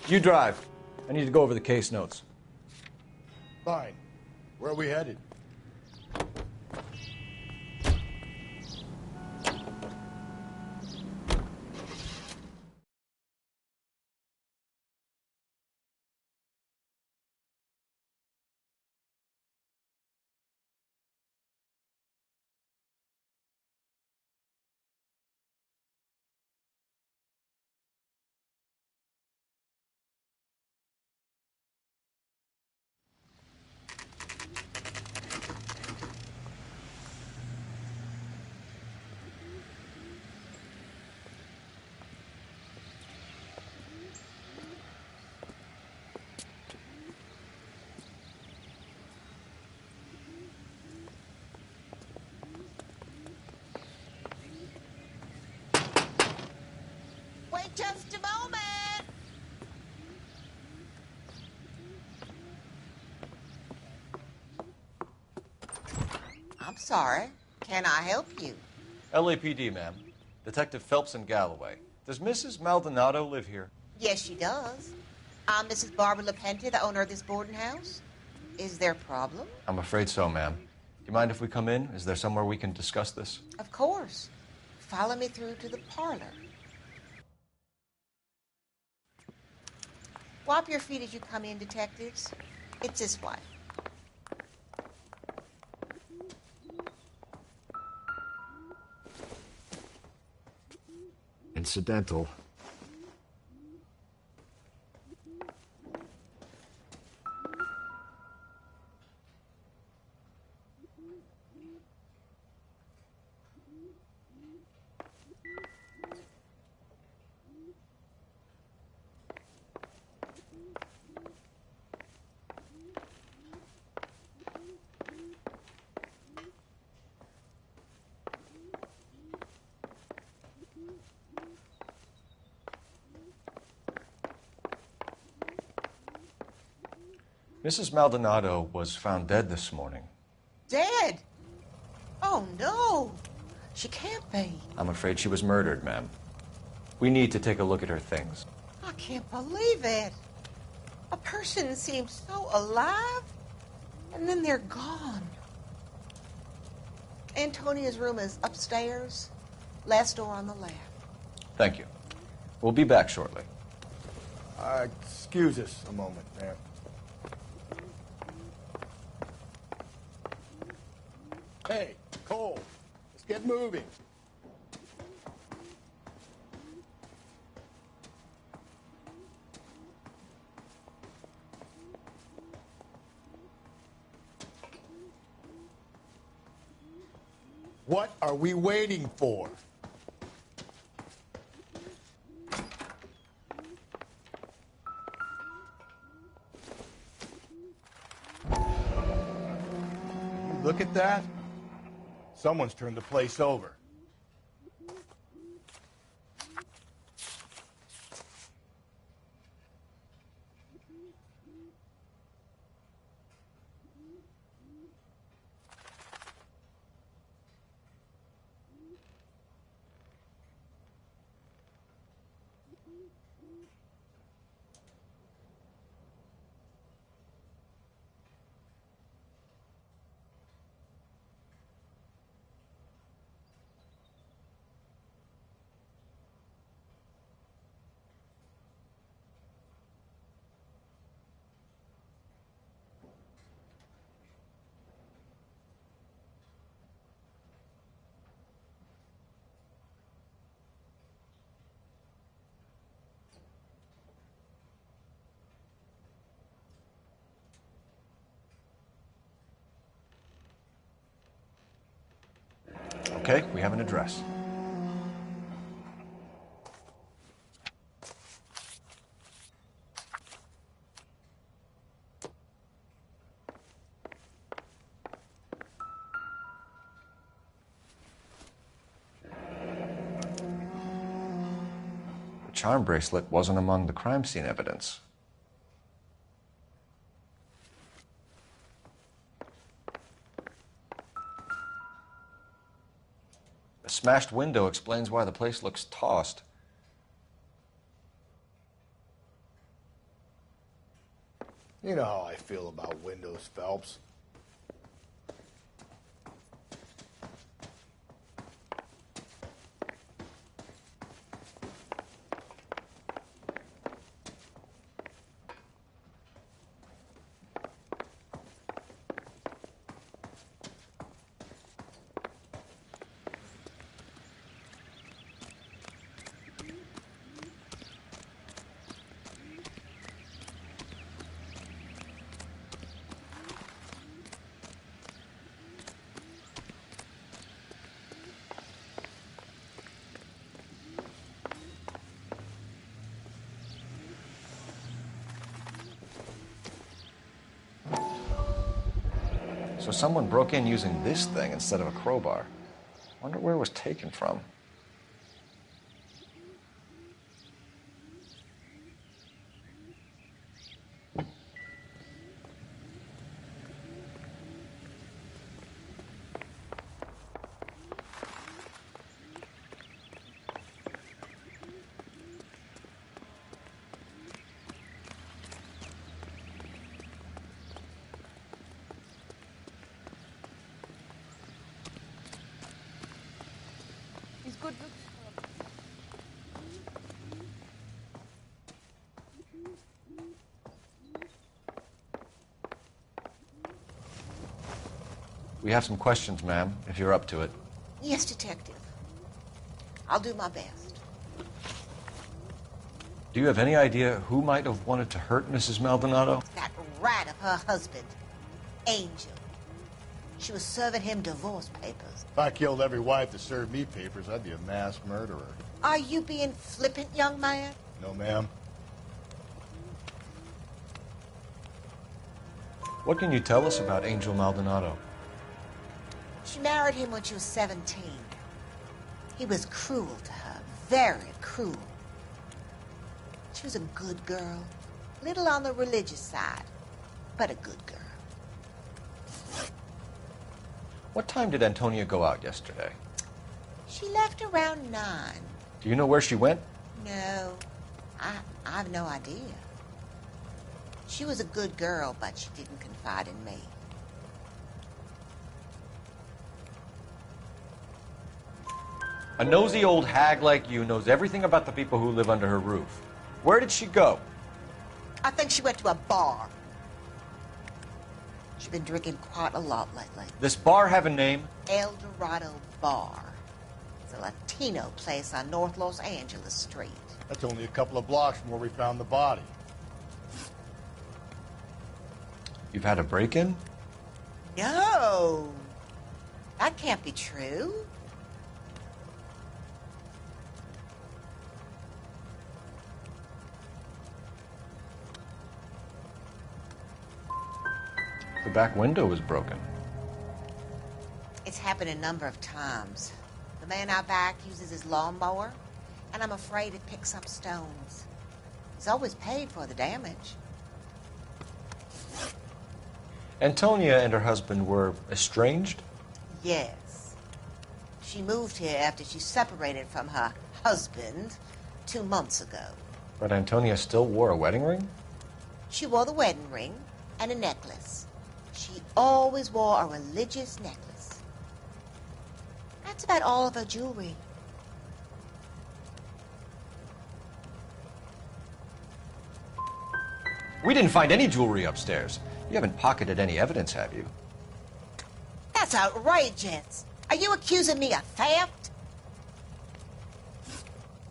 You drive. I need to go over the case notes. Fine. Where are we headed? Wait just a moment. I'm sorry. Can I help you? LAPD, ma'am. Detective Phelps and Galloway. Does Mrs. Maldonado live here? Yes, she does. I'm Mrs. Barbara LaPente, the owner of this boarding house. Is there a problem? I'm afraid so, ma'am. Do you mind if we come in? Is there somewhere we can discuss this? Of course. Follow me through to the parlor. Wipe your feet as you come in, detectives. It's this way. Incidental. Mrs. Maldonado was found dead this morning. Dead? Oh, no. She can't be. I'm afraid she was murdered, ma'am. We need to take a look at her things. I can't believe it. A person seems so alive, and then they're gone. Antonia's room is upstairs, last door on the left. Thank you. We'll be back shortly. Excuse us a moment, ma'am. Hey, Cole, let's get moving. What are we waiting for? Look at that. Someone's turned the place over. Okay, we have an address. The charm bracelet wasn't among the crime scene evidence. The smashed window explains why the place looks tossed. You know how I feel about windows, Phelps. So someone broke in using this thing instead of a crowbar. Wonder where it was taken from. He's good. We have some questions, ma'am, if you're up to it. Yes, Detective. I'll do my best. Do you have any idea who might have wanted to hurt Mrs. Maldonado? That rat of her husband, Angel. She was serving him divorce papers. If I killed every wife that served me papers, I'd be a mass murderer. Are you being flippant, young man? No, ma'am. What can you tell us about Angel Maldonado? She married him when she was 17. He was cruel to her, very cruel. She was a good girl, little on the religious side, but a good girl. What time did Antonia go out yesterday? She left around 9. Do you know where she went? No, I have no idea. She was a good girl, but she didn't confide in me. A nosy old hag like you knows everything about the people who live under her roof. Where did she go? I think she went to a bar. She's been drinking quite a lot lately. This bar have a name? El Dorado Bar. It's a Latino place on North Los Angeles Street. That's only a couple of blocks from where we found the body. You've had a break-in? No, that can't be true. The back window was broken. It's happened a number of times. The man out back uses his lawnmower, and I'm afraid it picks up stones. He's always paid for the damage. Antonia and her husband were estranged? Yes. She moved here after she separated from her husband 2 months ago. But Antonia still wore a wedding ring? She wore the wedding ring and a necklace. She always wore a religious necklace. That's about all of her jewelry. We didn't find any jewelry upstairs. You haven't pocketed any evidence, have you? That's outrageous. Are you accusing me of theft?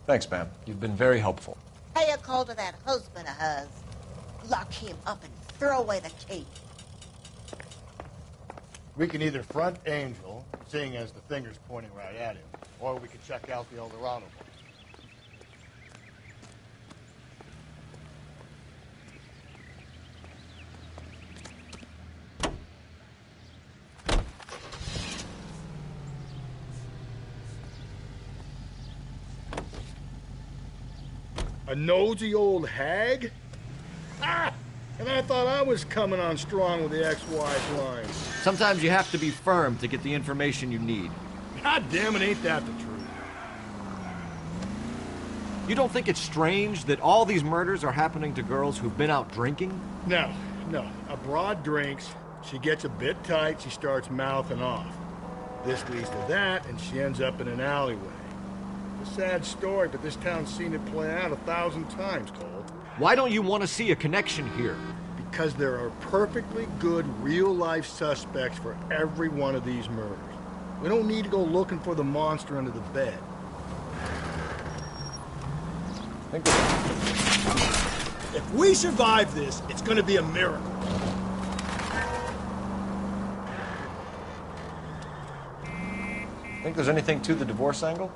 Thanks, ma'am. You've been very helpful. Pay a call to that husband of hers. Lock him up and throw away the key. We can either front Angel, seeing as the finger's pointing right at him, or we can check out the El Dorado one. A nosy old hag? Ah! And I thought I was coming on strong with the ex-wife line. Sometimes you have to be firm to get the information you need. God damn it, ain't that the truth? You don't think it's strange that all these murders are happening to girls who've been out drinking? No, No, a broad drinks, she gets a bit tight, she starts mouthing off. This leads to that, and she ends up in an alleyway. It's a sad story, but this town's seen it play out 1,000 times, Cole. Why don't you want to see a connection here? Because there are perfectly good real-life suspects for every one of these murders. We don't need to go looking for the monster under the bed. If we survive this, it's gonna be a miracle. Think there's anything to the divorce angle?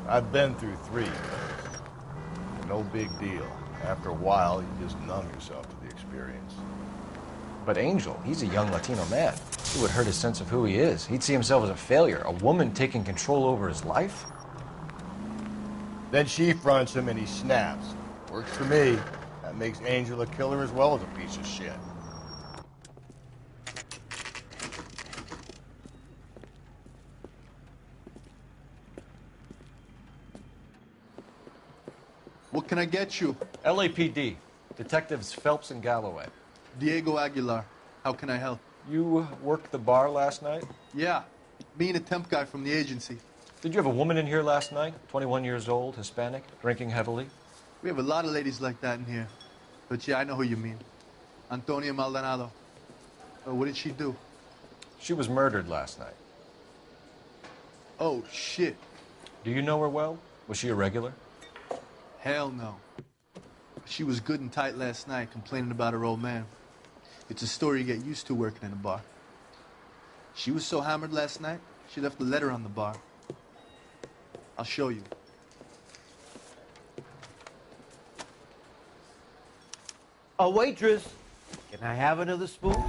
I've been through 3. No big deal. After a while, you just numb yourself to the experience. But Angel, he's a young Latino man. It would hurt his sense of who he is. He'd see himself as a failure. A woman taking control over his life? Then she fronts him and he snaps. Works for me. That makes Angel a killer as well as a piece of shit. What can I get you? LAPD. Detectives Phelps and Galloway. Diego Aguilar. How can I help? You worked the bar last night? Yeah. Me and a temp guy from the agency. Did you have a woman in here last night? 21 years old, Hispanic, drinking heavily? We have a lot of ladies like that in here. But yeah, I know who you mean. Antonia Maldonado. What did she do? She was murdered last night. Oh, shit. Do you know her well? Was she a regular? Hell no. She was good and tight last night, complaining about her old man. It's a story you get used to working in a bar. She was so hammered last night, she left a letter on the bar. I'll show you. A waitress, can I have another spoon?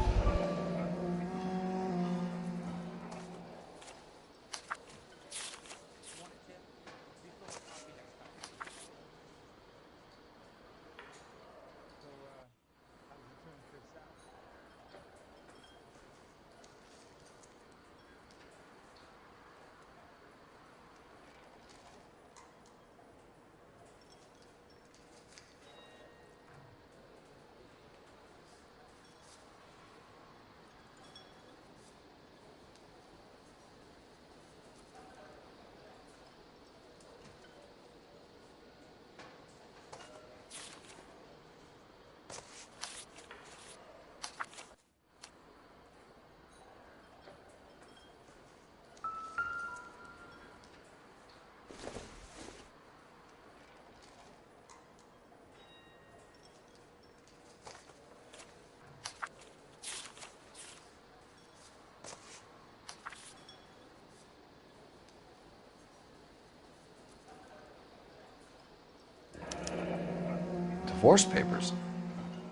Divorce papers.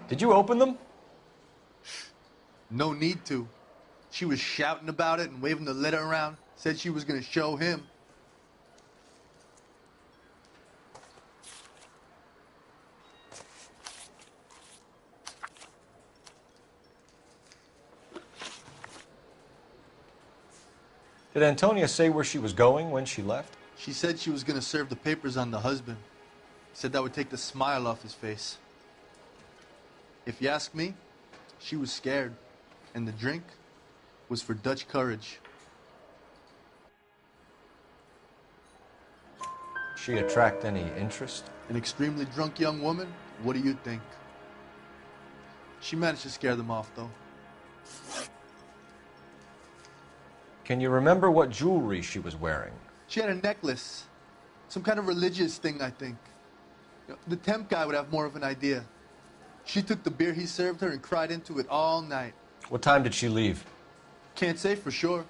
Did you open them? No need to. She was shouting about it and waving the letter around. Said she was gonna show him. Did Antonia say where she was going when she left? She said she was gonna serve the papers on the husband. Said that would take the smile off his face. If you ask me, she was scared. And the drink was for Dutch courage. She attract any interest? An extremely drunk young woman? What do you think? She managed to scare them off, though. Can you remember what jewelry she was wearing? She had a necklace. Some kind of religious thing, I think. The temp guy would have more of an idea. She took the beer he served her and cried into it all night. What time did she leave? Can't say for sure.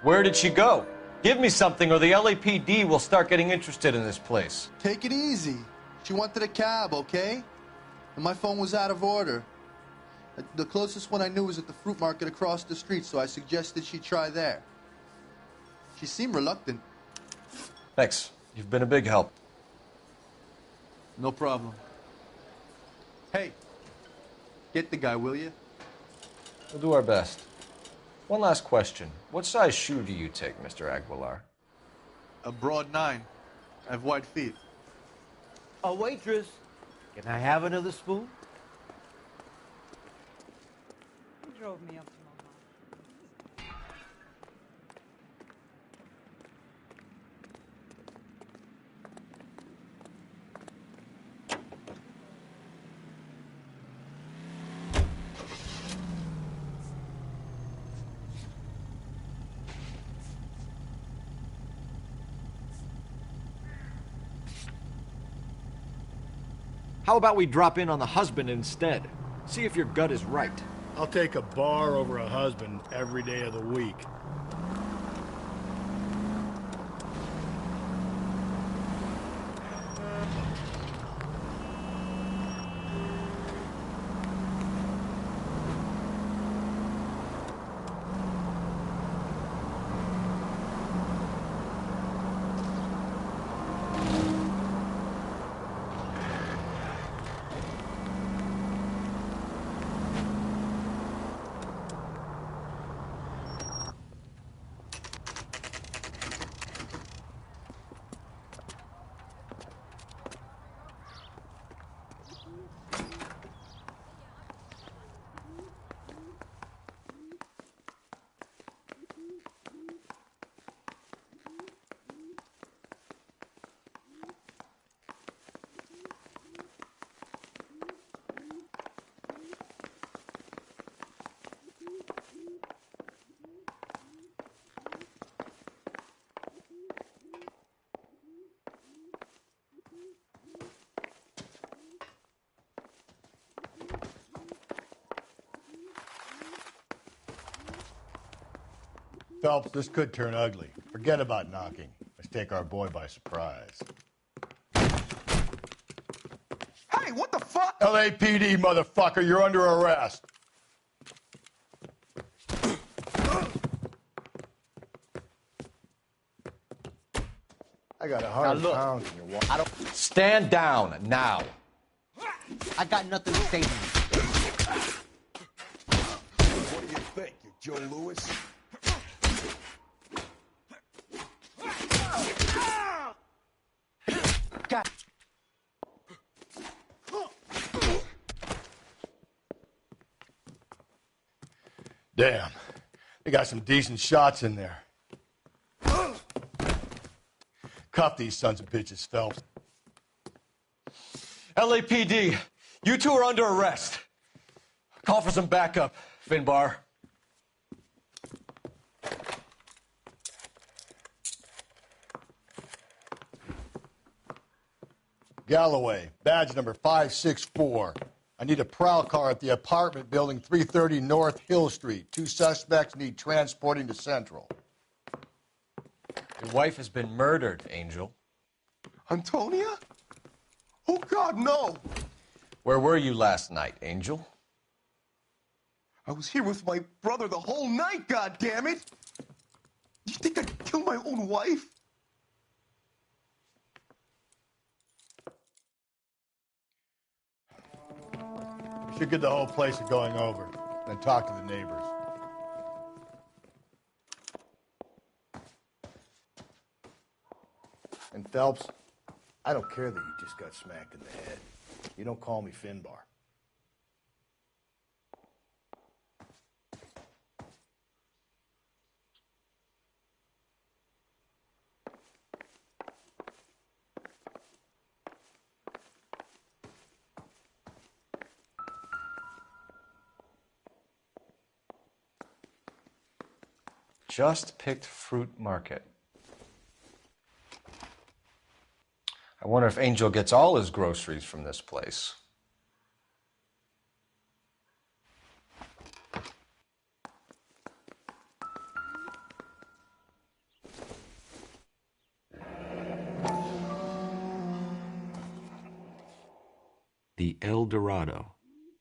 Where did she go? Give me something or the LAPD will start getting interested in this place. Take it easy. She wanted a cab, okay? And my phone was out of order. The closest one I knew was at the fruit market across the street, so I suggested she try there. She seemed reluctant. Thanks. You've been a big help. No problem. Hey, get the guy, will you? We'll do our best. One last question. What size shoe do you take, Mr. Aguilar? A broad 9. I have wide feet. A waitress. Can I have another spoon? Who drove me up to Mohawk? How about we drop in on the husband instead? See if your gut is right. I'll take a bar over a husband every day of the week. Phelps, this could turn ugly. Forget about knocking. Let's take our boy by surprise. Hey, what the fuck? LAPD, motherfucker, you're under arrest. I got 100 pounds in your wallet. I don't. Stand down now. I got nothing to say to you. What do you think? You're Joe Louis? God. Damn. They got some decent shots in there. Cuff these sons of bitches, Phelps. LAPD, you two are under arrest. Call for some backup, Finbar. Galloway, badge number 564. I need a prowl car at the apartment building 330 North Hill Street. 2 suspects need transporting to Central. Your wife has been murdered, Angel. Antonia? Oh, God, no. Where were you last night, Angel? I was here with my brother the whole night, God damn it! You think I'd kill my own wife? We should get the whole place going over, then talk to the neighbors. And Phelps, I don't care that you just got smacked in the head. You don't call me Finbar. Just picked fruit market. I wonder if Angel gets all his groceries from this place. The El Dorado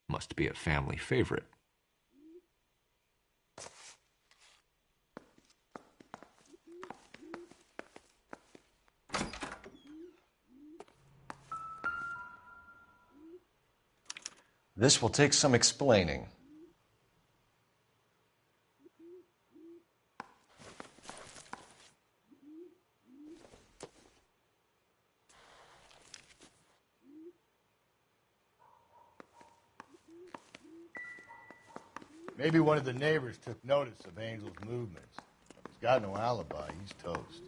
must be a family favorite. This will take some explaining. Maybe one of the neighbors took notice of Angel's movements. He's got no alibi. He's toast.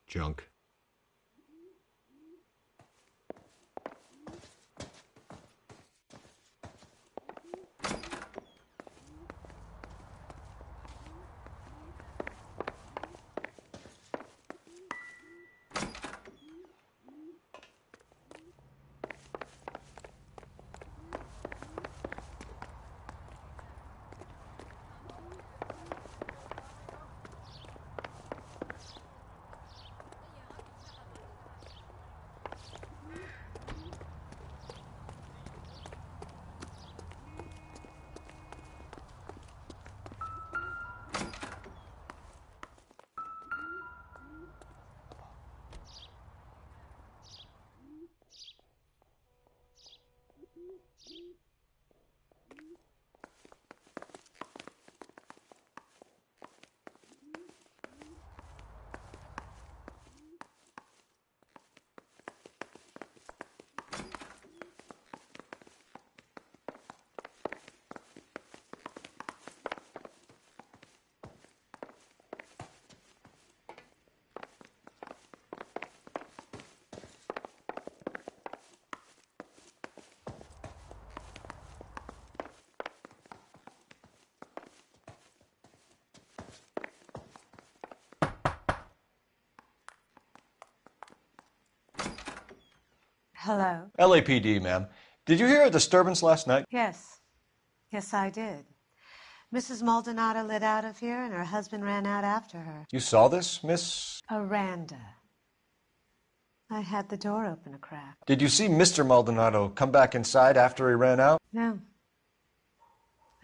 Junk. Hello? LAPD, ma'am. Did you hear a disturbance last night? Yes. Yes, I did. Mrs. Maldonado lit out of here, and her husband ran out after her. You saw this, Miss? Aranda. I had the door open a crack. Did you see Mr. Maldonado come back inside after he ran out? No.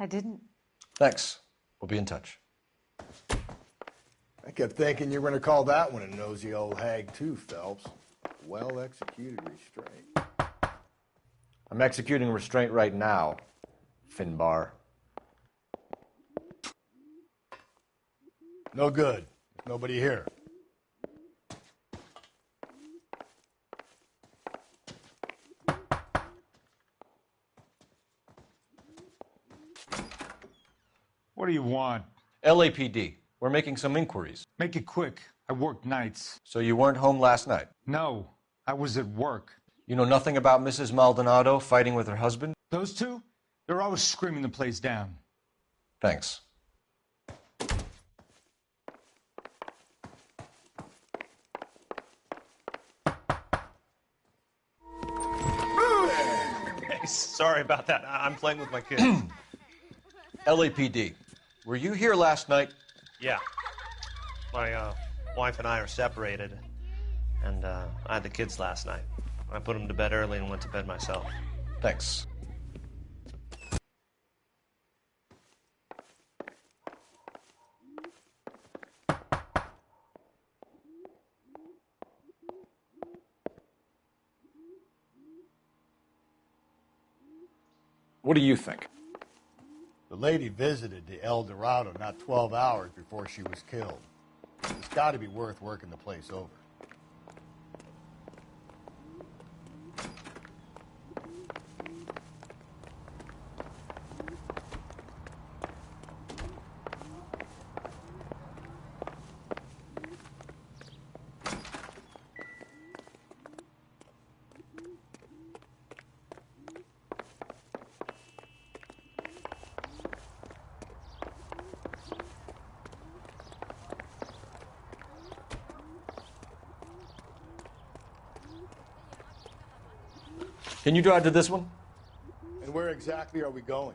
I didn't. Thanks. We'll be in touch. I kept thinking you were going to call that one a nosy old hag too, Phelps. Well-executed restraint. I'm executing restraint right now, Finbar. No good. There's nobody here. What do you want? LAPD. We're making some inquiries. Make it quick. I work nights. So you weren't home last night? No, I was at work. You know nothing about Mrs. Maldonado fighting with her husband? Those two? They're always screaming the place down. Thanks. Hey, sorry about that. I'm playing with my kids. LAPD. Were you here last night? Yeah. My wife and I are separated, and I had the kids last night. I put them to bed early and went to bed myself. Thanks. What do you think? The lady visited the El Dorado not 12 hours before she was killed. It's got to be worth working the place over. Can you drive to this one? And where exactly are we going?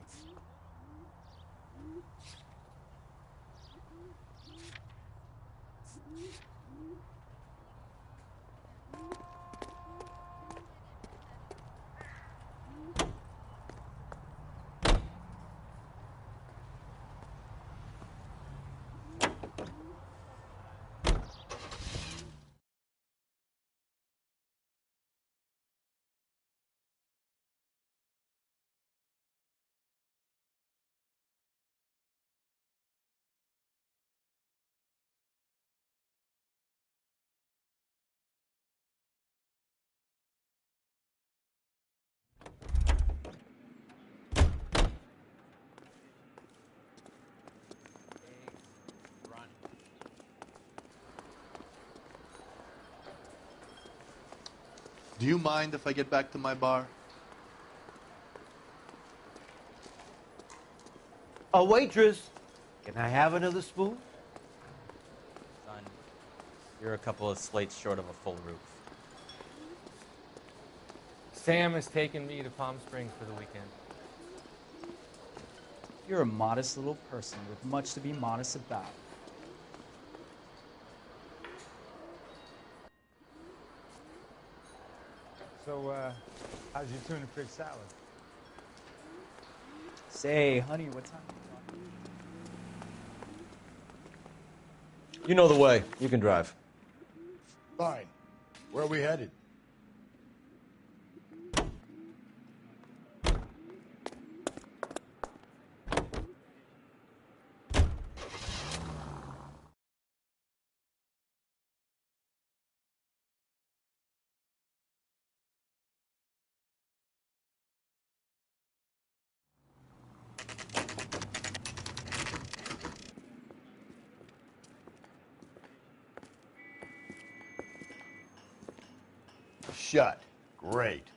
Do you mind if I get back to my bar? A waitress, can I have another spoon? Son, you're a couple of slates short of a full roof. Sam has taken me to Palm Springs for the weekend. You're a modest little person with much to be modest about. So, how's your tuna fish salad? Say, honey, what time are you You know the way. You can drive. Fine. Where are we headed? Shut. Great.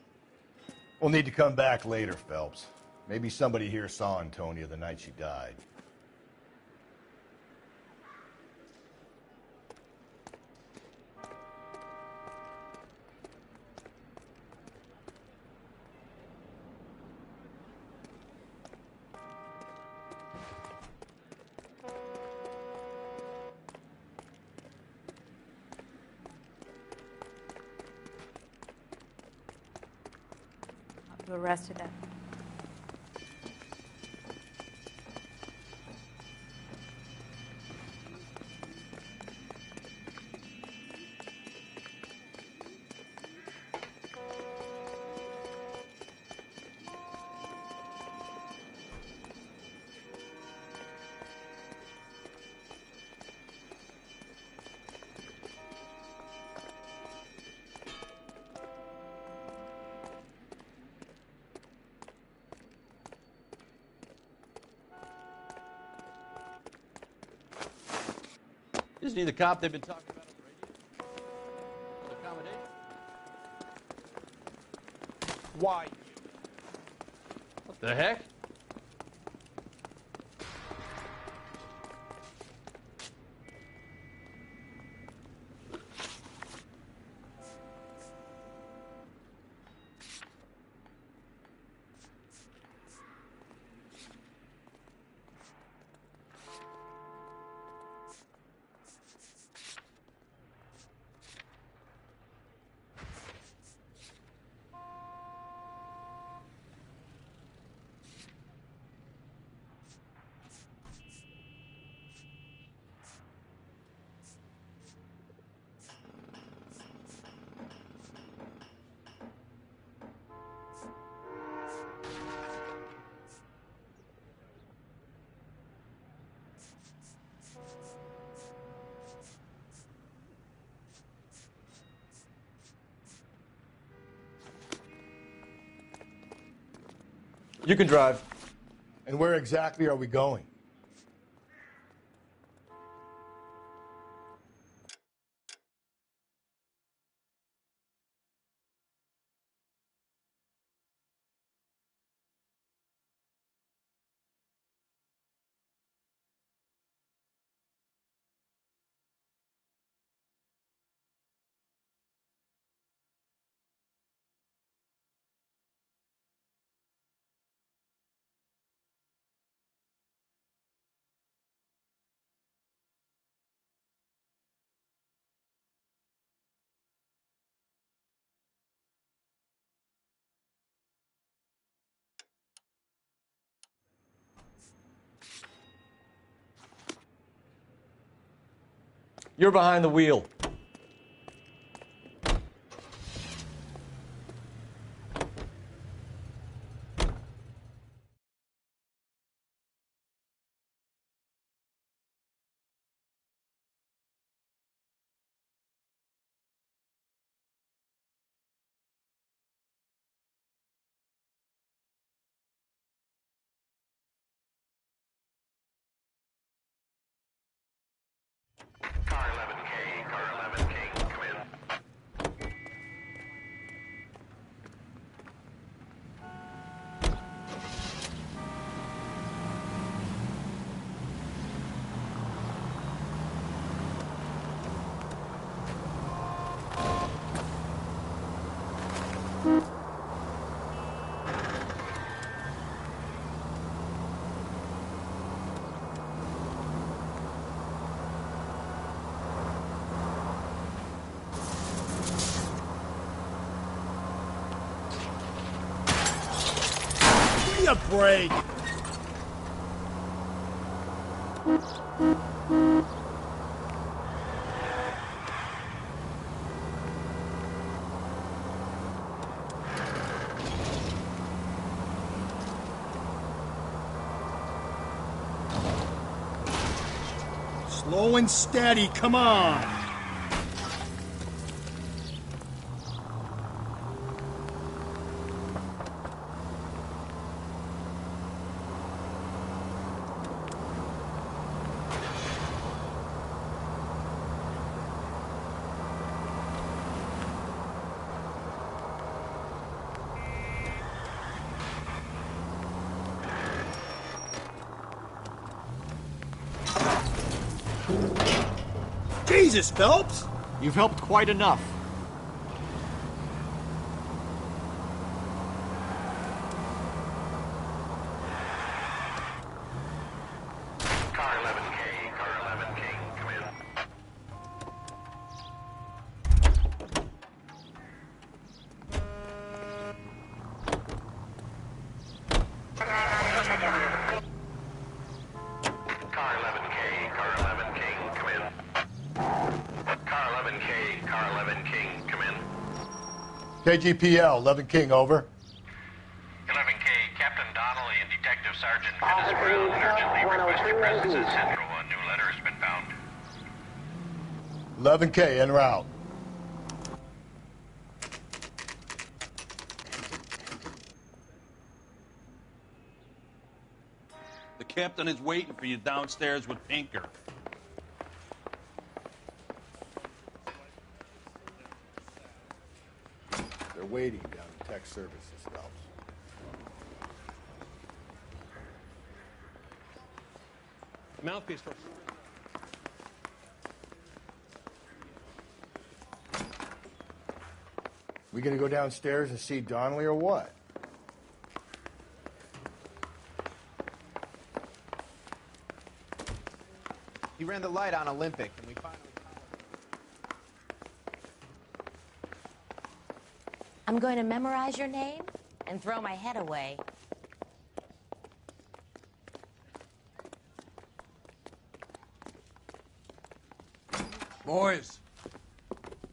We'll need to come back later, Phelps. Maybe somebody here saw Antonia the night she died. You arrested them. Isn't he the cop they've been talking about on the radio? Accommodation? Why? What the heck? You can drive. And where exactly are we going? You're behind the wheel. Give me a break! Slow and steady, come on! Jesus, Phelps! You've helped quite enough. KGPL, 11 King, over. 11K, Captain Donnelly and Detective Sergeant Dennis Brown urgently request your presence at Central. A new letter has been found. 11K, en route. The captain is waiting for you downstairs with Pinker. They're waiting down in tech services, Phelps. Mouthpiece for... We gonna go downstairs and see Donnelly or what? He ran the light on Olympic, and we finally... I'm going to memorize your name and throw my head away. Boys,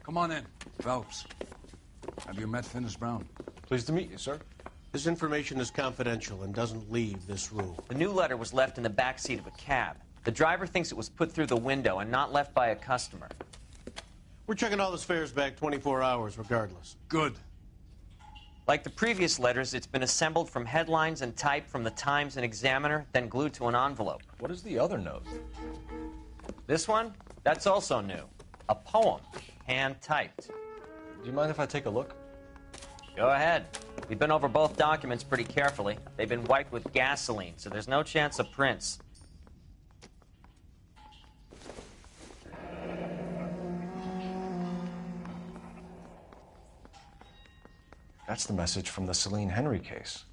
come on in. Phelps, have you met Finis Brown? Pleased to meet you, sir. This information is confidential and doesn't leave this room. The new letter was left in the back seat of a cab. The driver thinks it was put through the window and not left by a customer. We're checking all his fares back 24 hours regardless. Good. Like the previous letters, it's been assembled from headlines and typed from the Times and Examiner, then glued to an envelope. What is the other note? This one? That's also new. A poem, hand-typed. Do you mind if I take a look? Go ahead. We've been over both documents pretty carefully. They've been wiped with gasoline, so there's no chance of prints. That's the message from the Celine Henry case.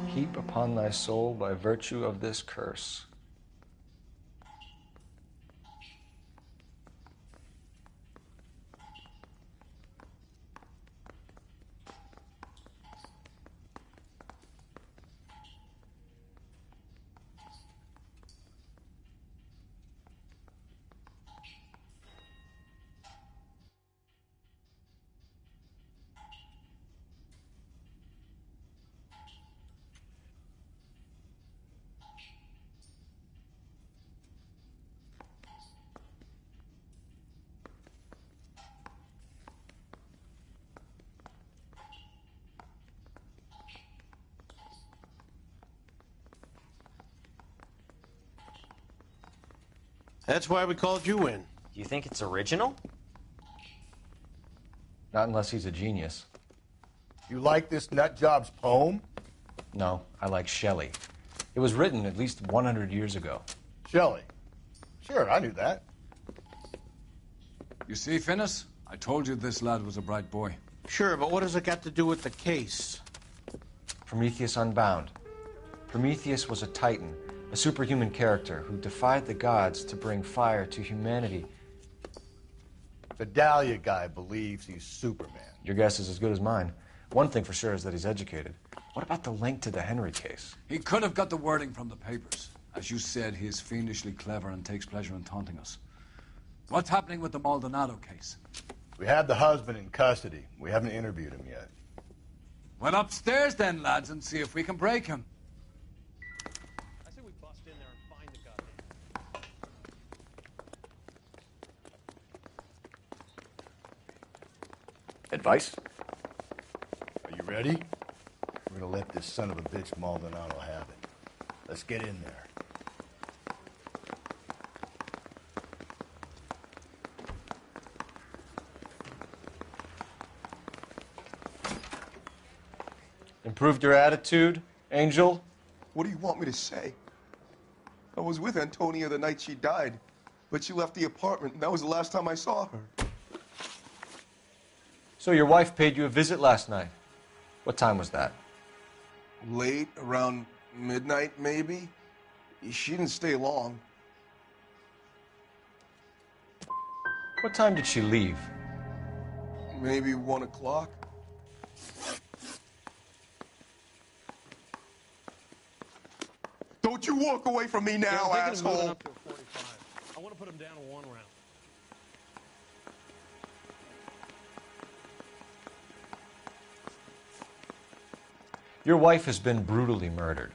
heap upon thy soul by virtue of this curse. That's why we called you in. Do you think it's original? Not unless he's a genius. You like this nutjob's poem? No, I like Shelley. It was written at least 100 years ago. Shelley? Sure, I knew that. You see, Finnis? I told you this lad was a bright boy. Sure, but what has it got to do with the case? Prometheus Unbound. Prometheus was a titan, a superhuman character who defied the gods to bring fire to humanity. The Dahlia guy believes he's Superman. Your guess is as good as mine. One thing for sure is that he's educated. What about the link to the Henry case? He could have got the wording from the papers. As you said, he is fiendishly clever and takes pleasure in taunting us. What's happening with the Maldonado case? We have the husband in custody. We haven't interviewed him yet. Well, upstairs then, lads, and see if we can break him. I say we bust in there and find the goddamn. Advice? Are you ready? We're gonna let this son of a bitch Maldonado have it. Let's get in there. Improved your attitude, Angel? What do you want me to say? I was with Antonia the night she died, but she left the apartment, and that was the last time I saw her. So your wife paid you a visit last night. What time was that? Late, around midnight, maybe? She didn't stay long. What time did she leave? Maybe 1 o'clock. Don't you walk away from me now, asshole! Up to a 45. I want to put him down in 1 round. Your wife has been brutally murdered.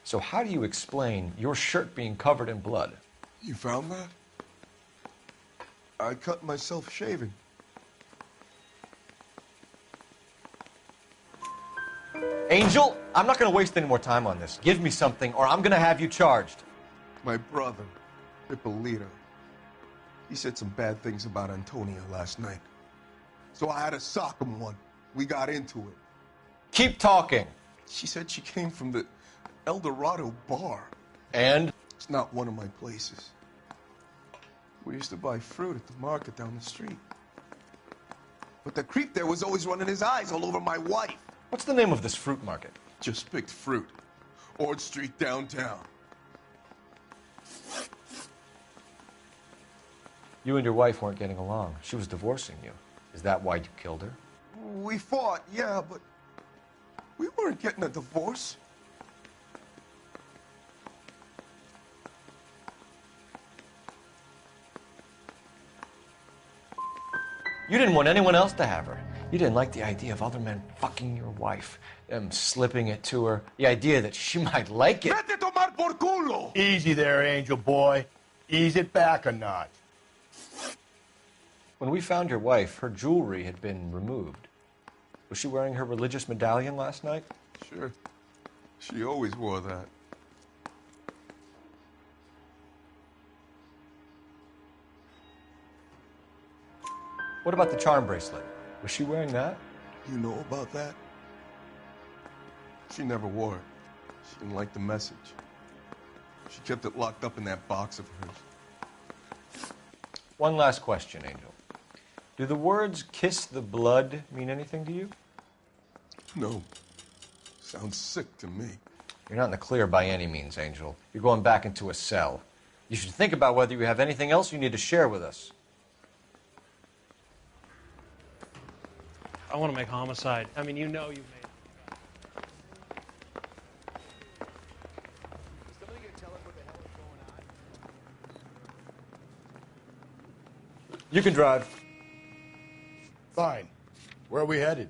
So how do you explain your shirt being covered in blood? You found that? I cut myself shaving. Angel, I'm not going to waste any more time on this. Give me something or I'm going to have you charged. My brother, Ippolito, he said some bad things about Antonia last night. So I had to sock him one. We got into it. Keep talking. She said she came from the El Dorado bar. And? It's not one of my places. We used to buy fruit at the market down the street. But the creep there was always running his eyes all over my wife. What's the name of this fruit market? Just picked fruit. Ord Street downtown. You and your wife weren't getting along. She was divorcing you. Is that why you killed her? We fought, yeah, but we weren't getting a divorce. You didn't want anyone else to have her. You didn't like the idea of other men fucking your wife, them slipping it to her, the idea that she might like it. Vete tomar por culo! Easy there, Angel boy. Ease it back a notch. When we found your wife, her jewelry had been removed. Was she wearing her religious medallion last night? Sure. She always wore that. What about the charm bracelet? Was she wearing that? You know about that? She never wore it. She didn't like the message. She kept it locked up in that box of hers. One last question, Angel. Do the words kiss the blood mean anything to you? No. Sounds sick to me. You're not in the clear by any means, Angel. You're going back into a cell. You should think about whether you have anything else you need to share with us. I want to make homicide. I mean, you know you've made. You can drive. Fine. Where are we headed?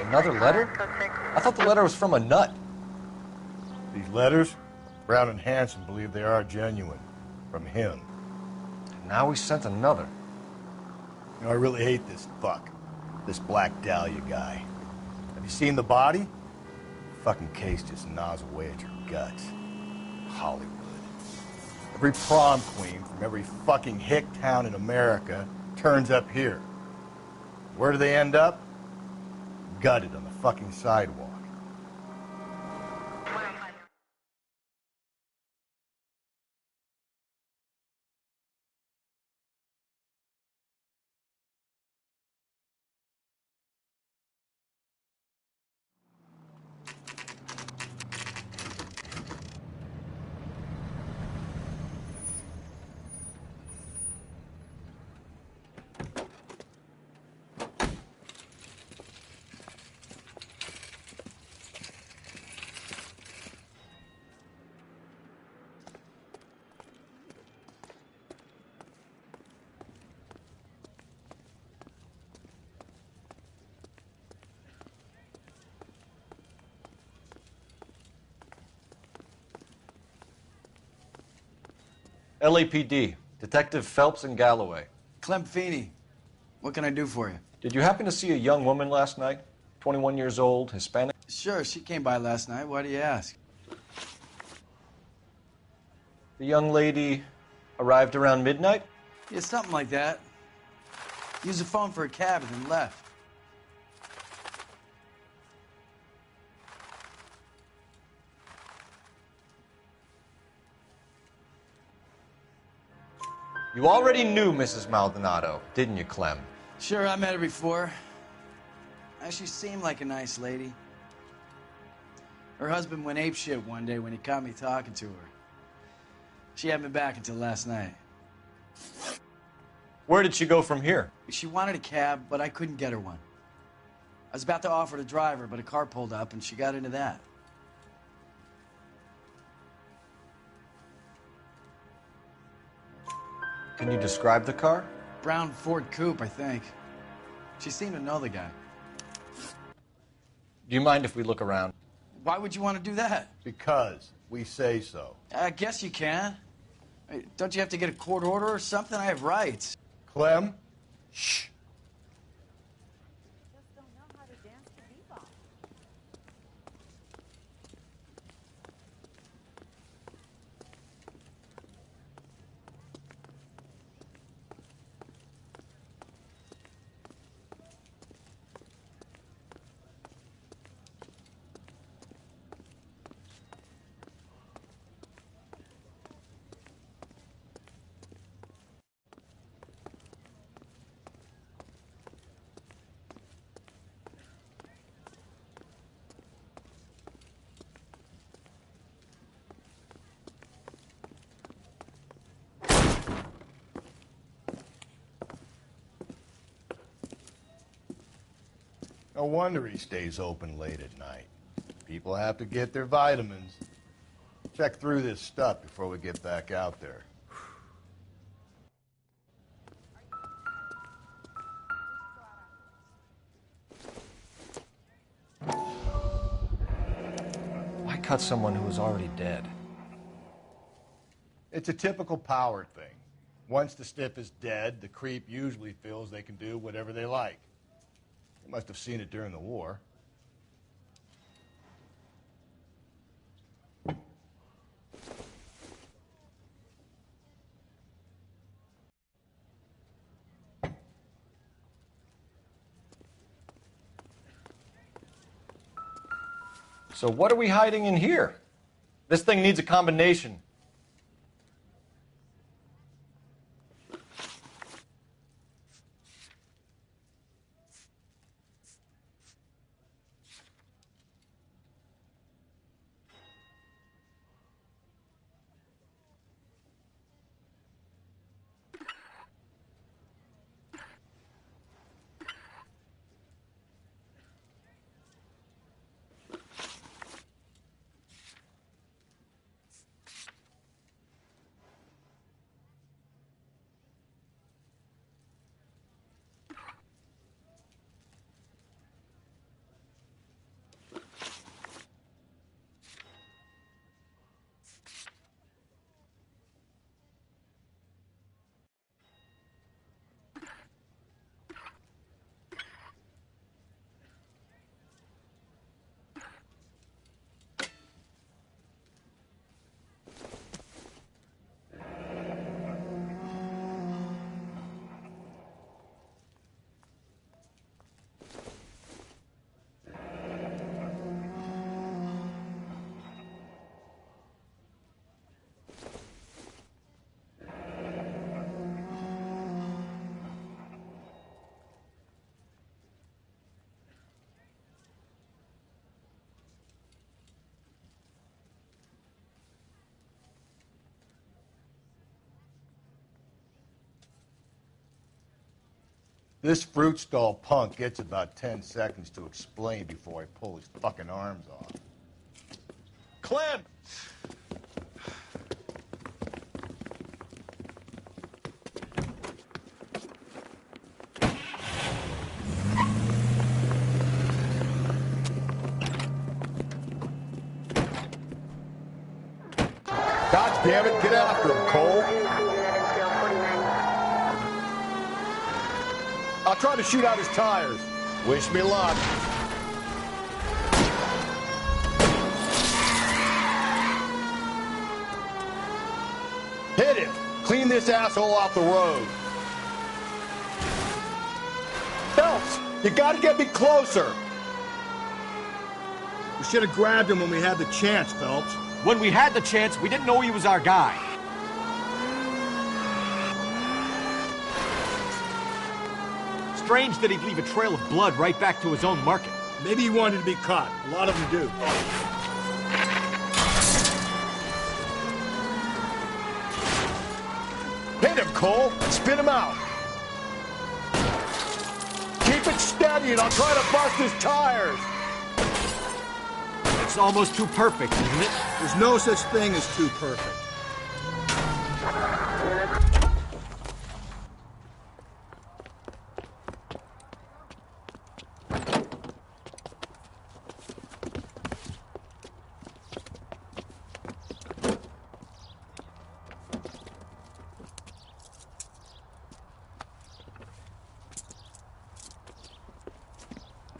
Another letter? I thought the letter was from a nut. These letters? Brown and Hanson believe they are genuine. From him. And now we sent another. You know, I really hate this fuck. This Black Dahlia guy. Have you seen the body? The fucking case just gnaws away at your guts. Hollywood. Every prom queen from every fucking hick town in America turns up here. Where do they end up? Gutted on the fucking sidewalk. LAPD, Detective Phelps and Galloway. Clem Feeney, what can I do for you? Did you happen to see a young woman last night? 21 years old, Hispanic? Sure, she came by last night. Why do you ask? The young lady arrived around midnight? Yeah, something like that. Used the phone for a cab and then left. You already knew Mrs. Maldonado, didn't you, Clem? Sure, I met her before. She seemed like a nice lady. Her husband went apeshit one day when he caught me talking to her. She had me back until last night. Where did she go from here? She wanted a cab, but I couldn't get her one. I was about to offer to drive her, but a car pulled up and she got into that. Can you describe the car? Brown Ford Coupe, I think. She seemed to know the guy. Do you mind if we look around? Why would you want to do that? Because we say so. I guess you can. Don't you have to get a court order or something? I have rights. Clem? Shh. No wonder he stays open late at night. People have to get their vitamins. Check through this stuff before we get back out there. Why cut someone who was already dead? It's a typical power thing. Once the stiff is dead, the creep usually feels they can do whatever they like. They must have seen it during the war. So what are we hiding in here? This thing needs a combination. This fruit stall punk gets about 10 seconds to explain before I pull his fucking arms off. Clem! God damn it, get after him, Cole. I'll try to shoot out his tires. Wish me luck. Hit him. Clean this asshole off the road. Phelps, you gotta get me closer. We should have grabbed him when we had the chance, Phelps. When we had the chance, we didn't know he was our guy. Strange that he'd leave a trail of blood right back to his own market. Maybe he wanted to be caught. A lot of them do. Hit him, Cole. Spin him out. Keep it steady and I'll try to bust his tires. It's almost too perfect, isn't it? There's no such thing as too perfect.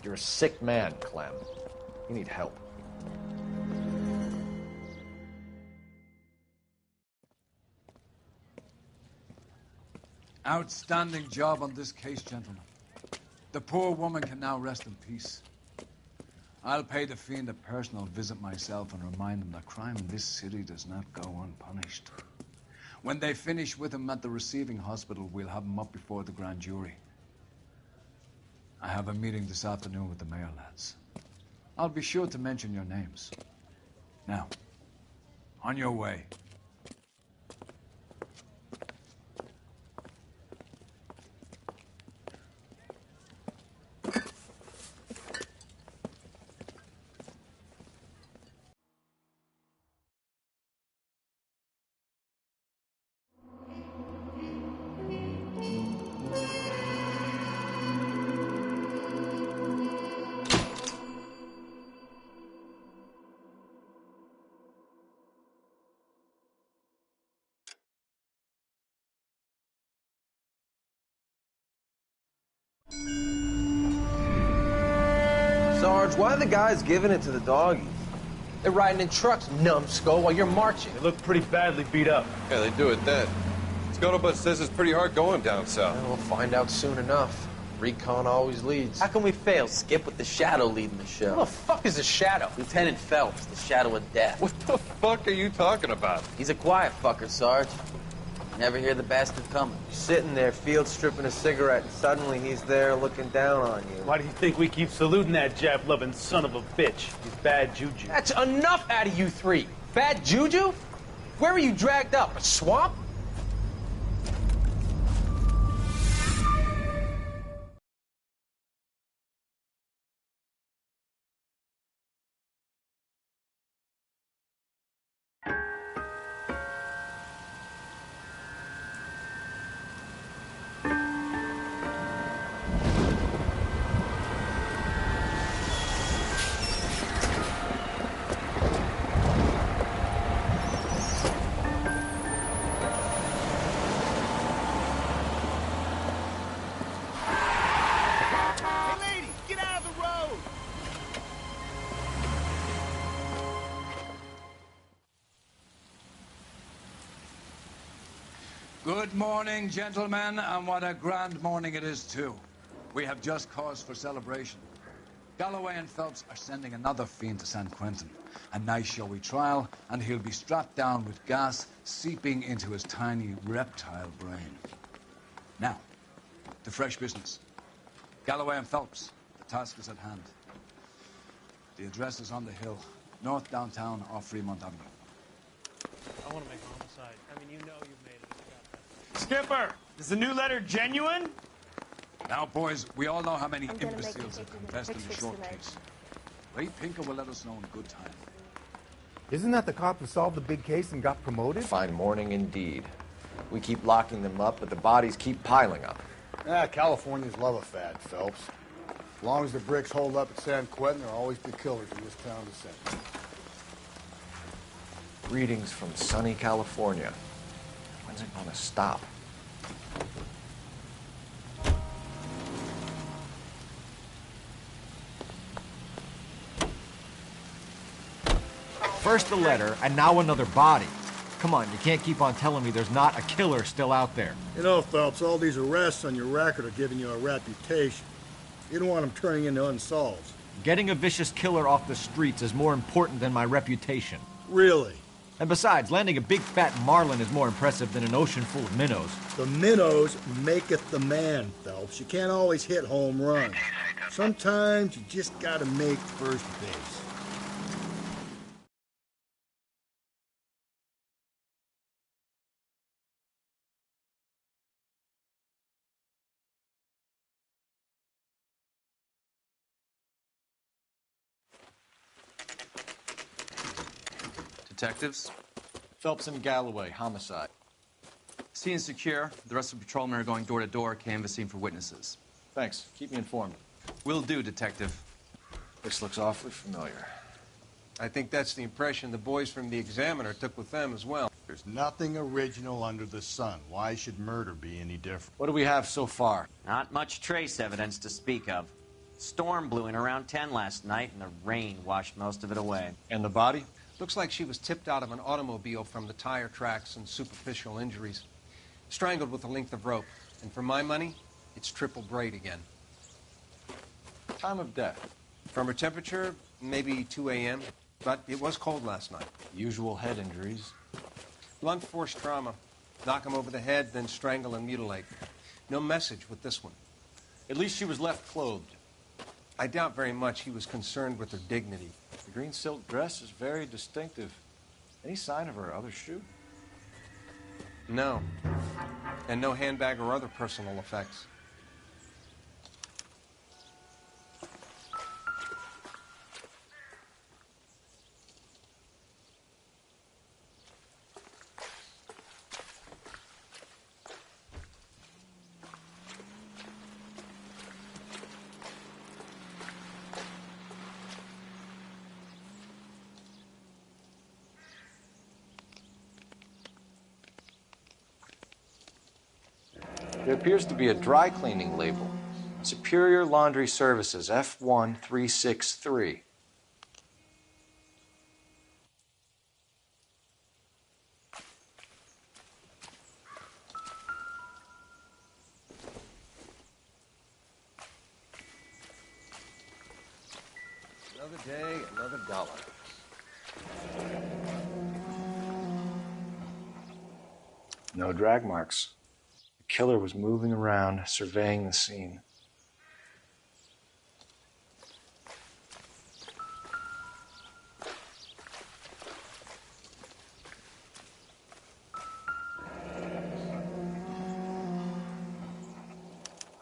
You're a sick man, Clem. You need help. Outstanding job on this case, gentlemen. The poor woman can now rest in peace. I'll pay the fiend a personal visit myself and remind him that crime in this city does not go unpunished. When they finish with him at the receiving hospital, we'll have him up before the grand jury. I have a meeting this afternoon with the mayor, lads. I'll be sure to mention your names. Now, on your way. Sarge, why are the guys giving it to the doggies? They're riding in trucks, numbskull, while you're marching. They look pretty badly beat up. Yeah, they do it then. Scuttlebutt says it's pretty hard going down south. Yeah, we'll find out soon enough. Recon always leads. How can we fail, Skip, with the Shadow leading the show? Who the fuck is the Shadow? Lieutenant Phelps, the Shadow of Death. What the fuck are you talking about? He's a quiet fucker, Sarge. Never hear the bastard coming. You're sitting there, field stripping a cigarette, and suddenly he's there looking down on you. Why do you think we keep saluting that Jap-loving son of a bitch? He's bad juju. That's enough out of you three. Bad juju? Where were you dragged up? A swamp? Good morning, gentlemen, and what a grand morning it is, too. We have just cause for celebration. Galloway and Phelps are sending another fiend to San Quentin. A nice showy trial, and he'll be strapped down with gas seeping into his tiny reptile brain. Now, to fresh business. Galloway and Phelps, the task is at hand. The address is on the hill, north downtown off Fremont Avenue. I want to make homicide. I mean, you know you've made it. Skipper, is the new letter genuine? Now, boys, we all know how many imbeciles have confessed in the short case. Ray Pinker will let us know in good time. Isn't that the cop who solved the big case and got promoted? Fine morning indeed. We keep locking them up, but the bodies keep piling up. Californians love a fad, Phelps. As long as the bricks hold up at San Quentin, there'll always be killers in this town to send. Greetings from sunny California. When's it gonna stop? First the letter, and now another body. Come on, you can't keep on telling me there's not a killer still out there. You know, Phelps, all these arrests on your record are giving you a reputation. You don't want them turning into unsolved. Getting a vicious killer off the streets is more important than my reputation. Really? And besides, landing a big fat marlin is more impressive than an ocean full of minnows. The minnows maketh the man, Phelps. You can't always hit home runs. Sometimes you just gotta make first base. Detectives? Phelps and Galloway, homicide. Scene secure. The rest of the patrolmen are going door to door, canvassing for witnesses. Thanks. Keep me informed. Will do, Detective. This looks awfully familiar. I think that's the impression the boys from the Examiner took with them as well. There's nothing original under the sun. Why should murder be any different? What do we have so far? Not much trace evidence to speak of. Storm blew in around 10 last night, and the rain washed most of it away. And the body? Looks like she was tipped out of an automobile from the tire tracks and superficial injuries. Strangled with a length of rope. And for my money, it's triple braid again. Time of death? From her temperature, maybe 2 a.m., but it was cold last night. Usual head injuries. Blunt force trauma. Knock him over the head, then strangle and mutilate. No message with this one. At least she was left clothed. I doubt very much he was concerned with her dignity. The green silk dress is very distinctive. Any sign of her other shoe? No. And no handbag or other personal effects. There appears to be a dry cleaning label. Superior Laundry Services, F1363. Another day, another dollar. No drag marks. The killer was moving around, surveying the scene.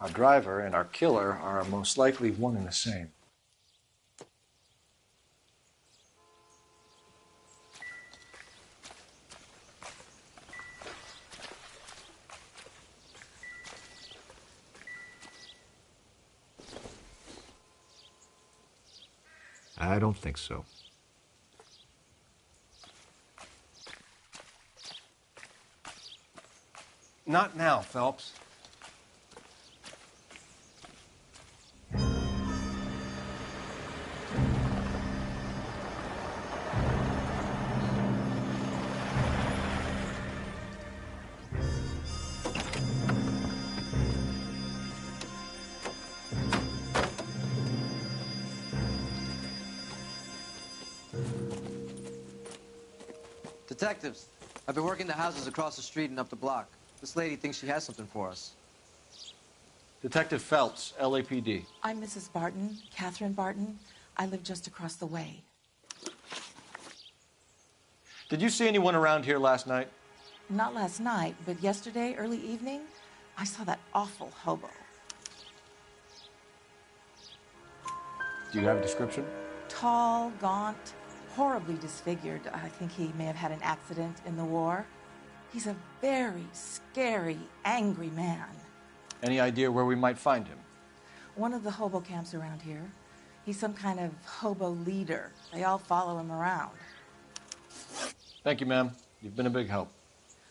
Our driver and our killer are most likely one and the same. I don't think so. Not now, Phelps. Detectives, I've been working the houses across the street and up the block. This lady thinks she has something for us. Detective Phelps, LAPD. I'm Mrs. Barton, Catherine Barton. I live just across the way. Did you see anyone around here last night? Not last night, but yesterday, early evening, I saw that awful hobo. Do you have a description? Tall, gaunt, horribly disfigured. I think he may have had an accident in the war. He's a very scary, angry man. Any idea where we might find him? One of the hobo camps around here. He's some kind of hobo leader. They all follow him around. Thank you, ma'am. You've been a big help.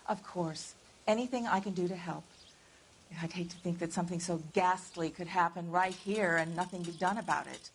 Of course. Anything I can do to help. I'd hate to think that something so ghastly could happen right here and nothing be done about it.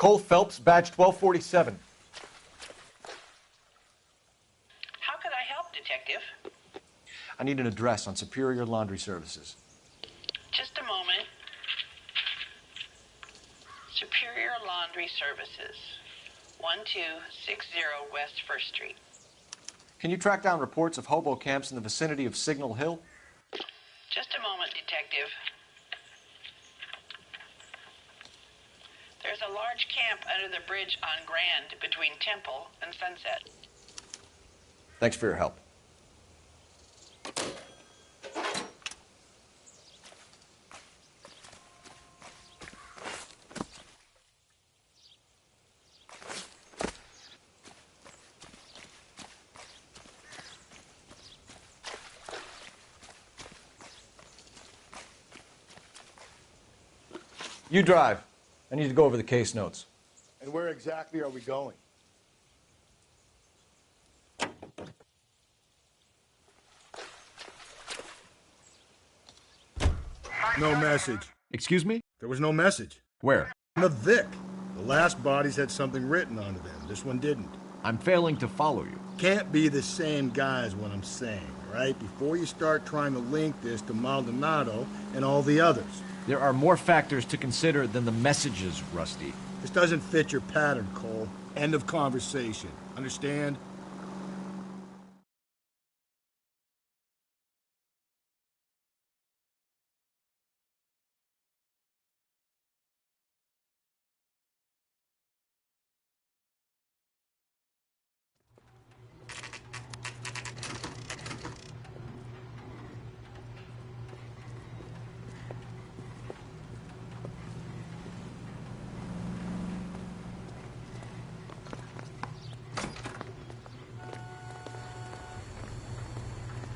Cole Phelps, badge 1247. How can I help, Detective? I need an address on Superior Laundry Services. Just a moment. Superior Laundry Services, 1260 West 1st Street. Can you track down reports of hobo camps in the vicinity of Signal Hill? Just a moment, Detective. There's a large camp under the bridge on Grand between Temple and Sunset. Thanks for your help. You drive. I need to go over the case notes. And where exactly are we going? No message. Excuse me? There was no message. Where? On the Vic. The last bodies had something written onto them. This one didn't. I'm failing to follow you. Can't be the same guy is what I'm saying, right? Before you start trying to link this to Maldonado and all the others. There are more factors to consider than the messages, Rusty. This doesn't fit your pattern, Cole. End of conversation. Understand?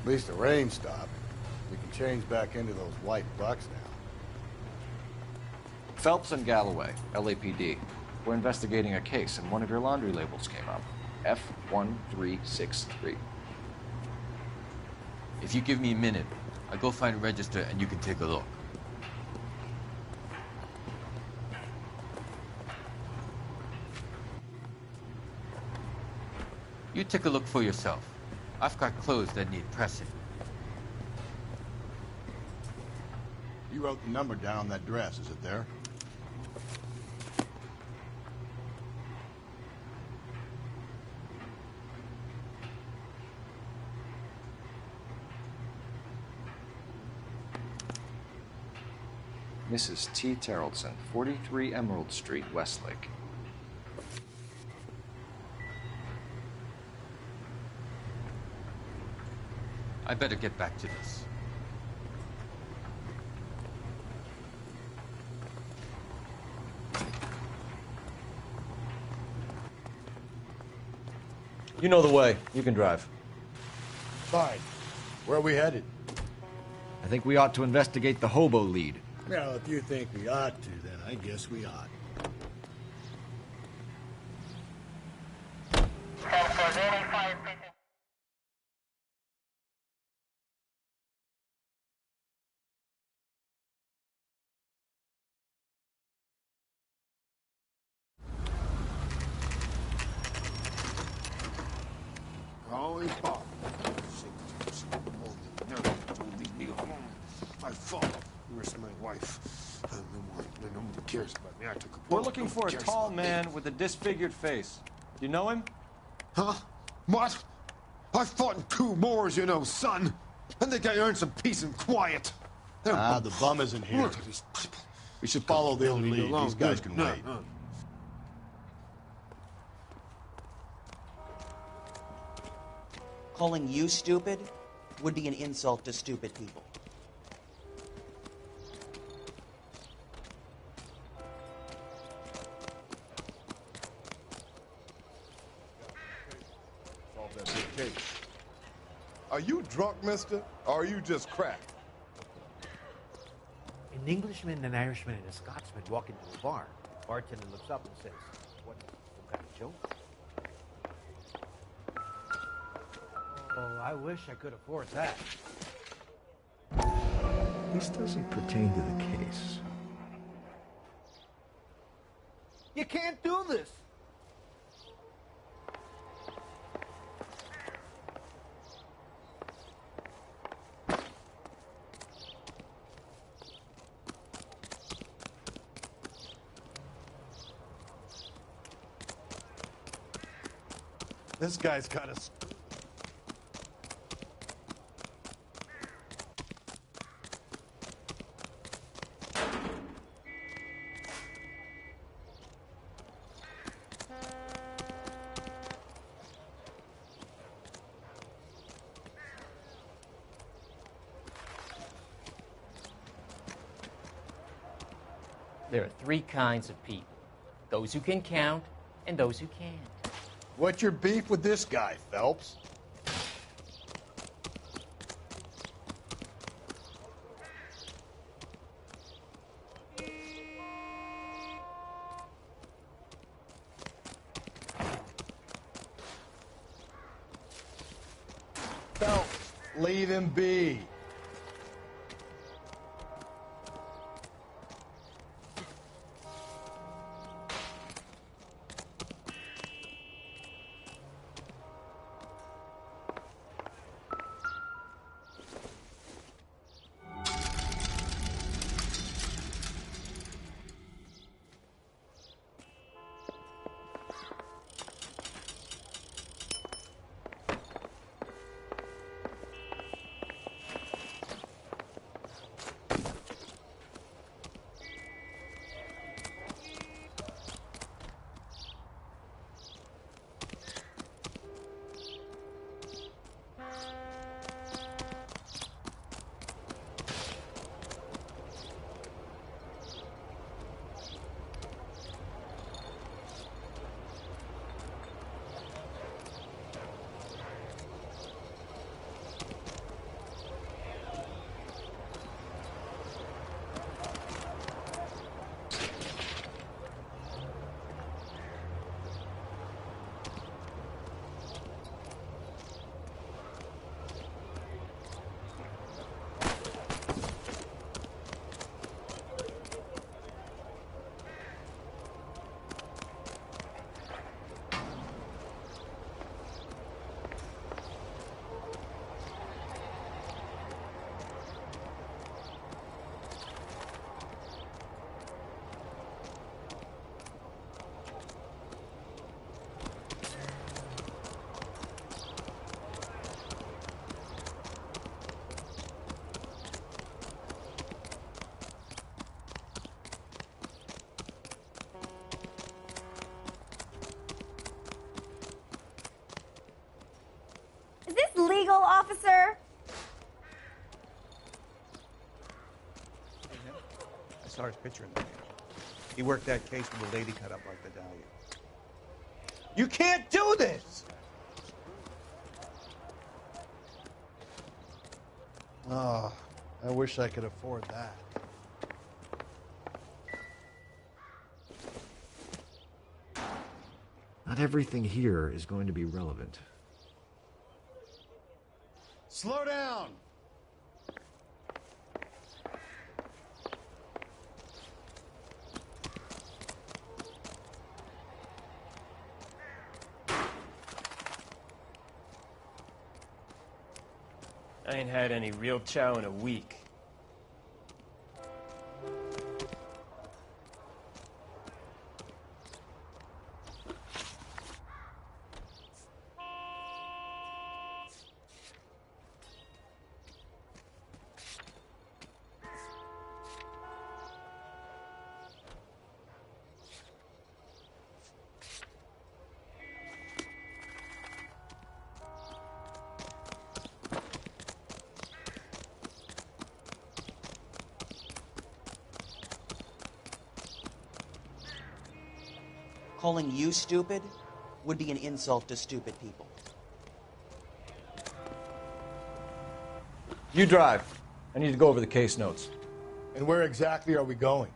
At least the rain stopped. We can change back into those white bucks now. Phelps and Galloway, LAPD. We're investigating a case, and one of your laundry labels came up. F1363. If you give me a minute, I'll go find a register and you can take a look. You take a look for yourself. I've got clothes that need pressing. You wrote the number down on that dress, is it there? Mrs. T. Terrellson, 43 Emerald Street, Westlake. I better get back to this. You know the way. You can drive. Fine. Where are we headed? I think we ought to investigate the hobo lead. Well, if you think we ought to, then I guess we ought. Holy fuck. Don't leave me alone. My wife. No one cares about me. I took a bullet. We're looking No for one a cares tall about me. man with a disfigured face. Do you know him? Huh? What? I fought in 2 wars, you know, son. I think I earned some peace and quiet. The bum isn't here. Look at these people. We should follow the Leave me lead. alone. These guys Good. can wait. Calling you stupid would be an insult to stupid people. Solve that big case. Are you drunk, mister? Or are you just cracked? An Englishman, an Irishman, and a Scotsman walk into a bar. The bartender looks up and says, "What, some kind of joke?" Oh, I wish I could afford that. This doesn't pertain to the case. You can't do this! This guy's got a... There are 3 kinds of people. Those who can count and those who can't. What's your beef with this guy, Phelps? Phelps, leave him be. Legal officer? I saw his picture in the paper. He worked that case with a lady cut up like the Dahlia. You can't do this! Oh, I wish I could afford that. Not everything here is going to be relevant. Slow down! I ain't had any real chow in a week. Calling you stupid would be an insult to stupid people. You drive. I need to go over the case notes. And where exactly are we going?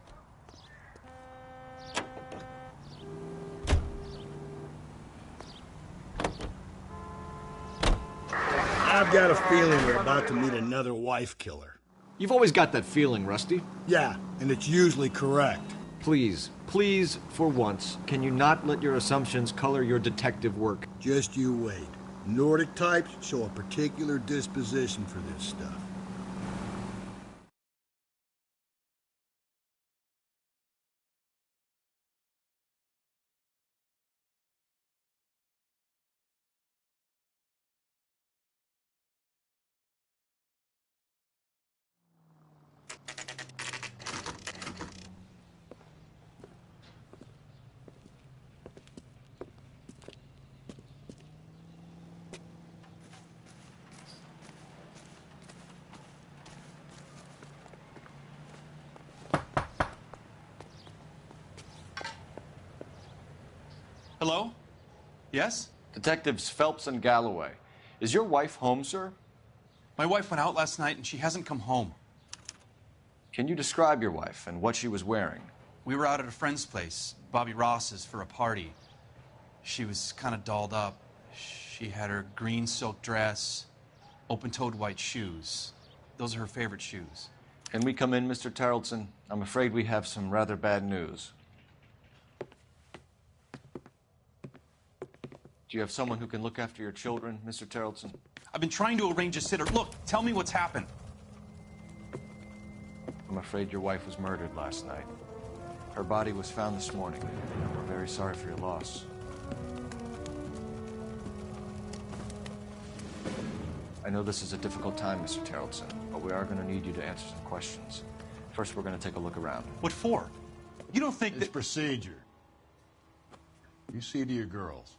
I've got a feeling we're about to meet another wife killer. You've always got that feeling, Rusty. Yeah, and it's usually correct. Please, please, for once, can you not let your assumptions color your detective work? Just you wait. Nordic types show a particular disposition for this stuff. Hello? Yes? Detectives Phelps and Galloway. Is your wife home, sir? My wife went out last night and she hasn't come home. Can you describe your wife and what she was wearing? We were out at a friend's place, Bobby Ross's, for a party. She was kind of dolled up. She had her green silk dress, open-toed white shoes. Those are her favorite shoes. Can we come in, Mr. Tarleton? I'm afraid we have some rather bad news. Do you have someone who can look after your children, Mr. Tarleton? I've been trying to arrange a sitter. Look, tell me what's happened. I'm afraid your wife was murdered last night. Her body was found this morning. We're very sorry for your loss. I know this is a difficult time, Mr. Tarleton, but we are going to need you to answer some questions. First, we're going to take a look around. What for? You don't think It's procedure. You see to your girls.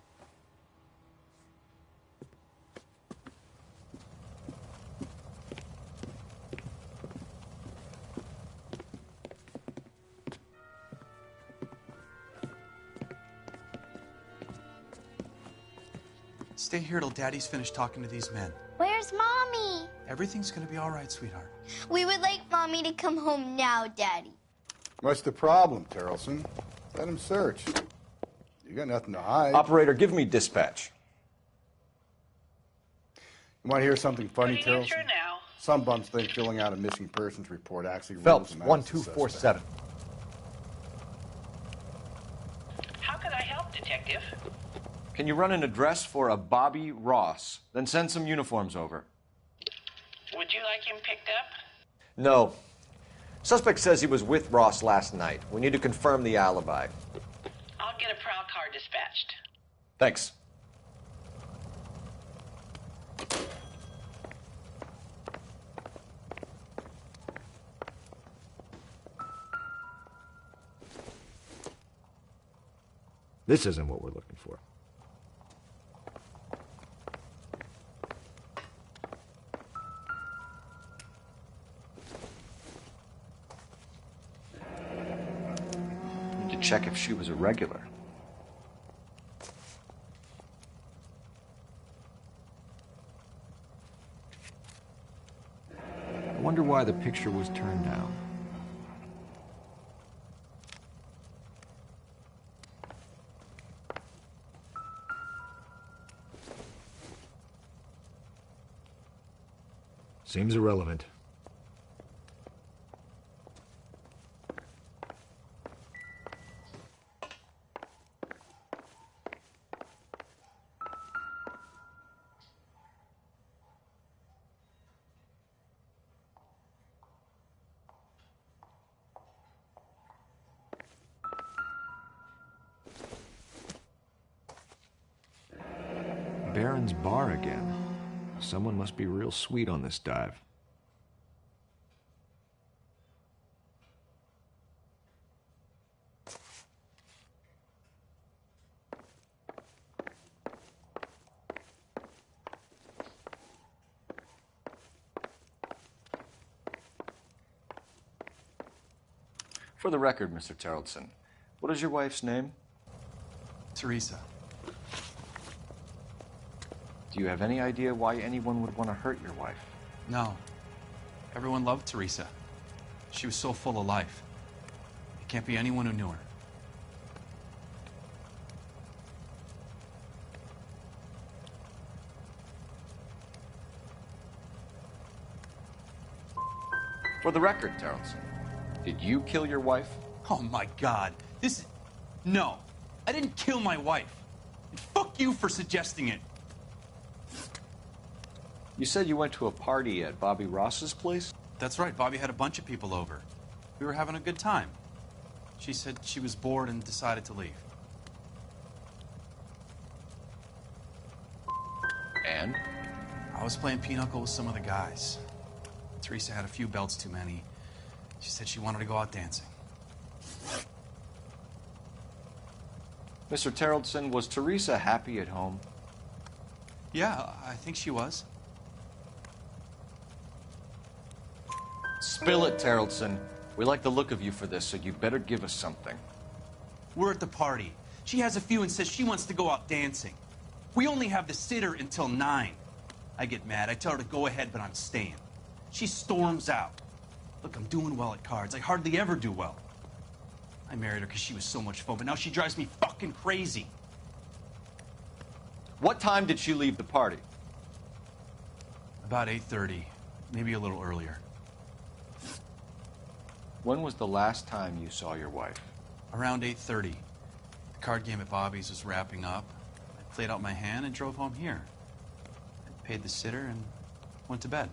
Stay here till Daddy's finished talking to these men. Where's Mommy? Everything's gonna be all right, sweetheart. We would like Mommy to come home now, Daddy. What's the problem, Tarleton? Let him search. You got nothing to hide. Operator, give me dispatch. You want to hear something funny, Putting you Tarleton? through now. Some bums think filling out a missing persons report actually Phelps, rules them out as a 1247. How could I help, Detective? Can you run an address for a Bobby Ross? Then send some uniforms over. Would you like him picked up? No. Suspect says he was with Ross last night. We need to confirm the alibi. I'll get a prowl car dispatched. Thanks. This isn't what we're looking for. Need to check if she was a regular. I wonder why the picture was turned down. Seems irrelevant. Baron's bar again. Someone must be real sweet on this dive. For the record, Mr. Tarleton, what is your wife's name? Teresa. Do you have any idea why anyone would want to hurt your wife? No. Everyone loved Teresa. She was so full of life. It can't be anyone who knew her. For the record, Tarleton, did you kill your wife? Oh my God. No. I didn't kill my wife. And fuck you for suggesting it. You said you went to a party at Bobby Ross's place? That's right. Bobby had a bunch of people over. We were having a good time. She said she was bored and decided to leave. And? I was playing pinochle with some of the guys. Teresa had a few belts too many. She said she wanted to go out dancing. Mr. Tarleton, was Teresa happy at home? Yeah, I think she was. Spill it, Tarleton. We like the look of you for this, so you better give us something. We're at the party. She has a few and says she wants to go out dancing. We only have the sitter until 9. I get mad. I tell her to go ahead, but I'm staying. She storms out. Look, I'm doing well at cards. I hardly ever do well. I married her because she was so much fun, but now she drives me fucking crazy. What time did she leave the party? About 8:30, maybe a little earlier. When was the last time you saw your wife? Around 8:30. The card game at Bobby's was wrapping up. I played out my hand and drove home here. I paid the sitter and went to bed.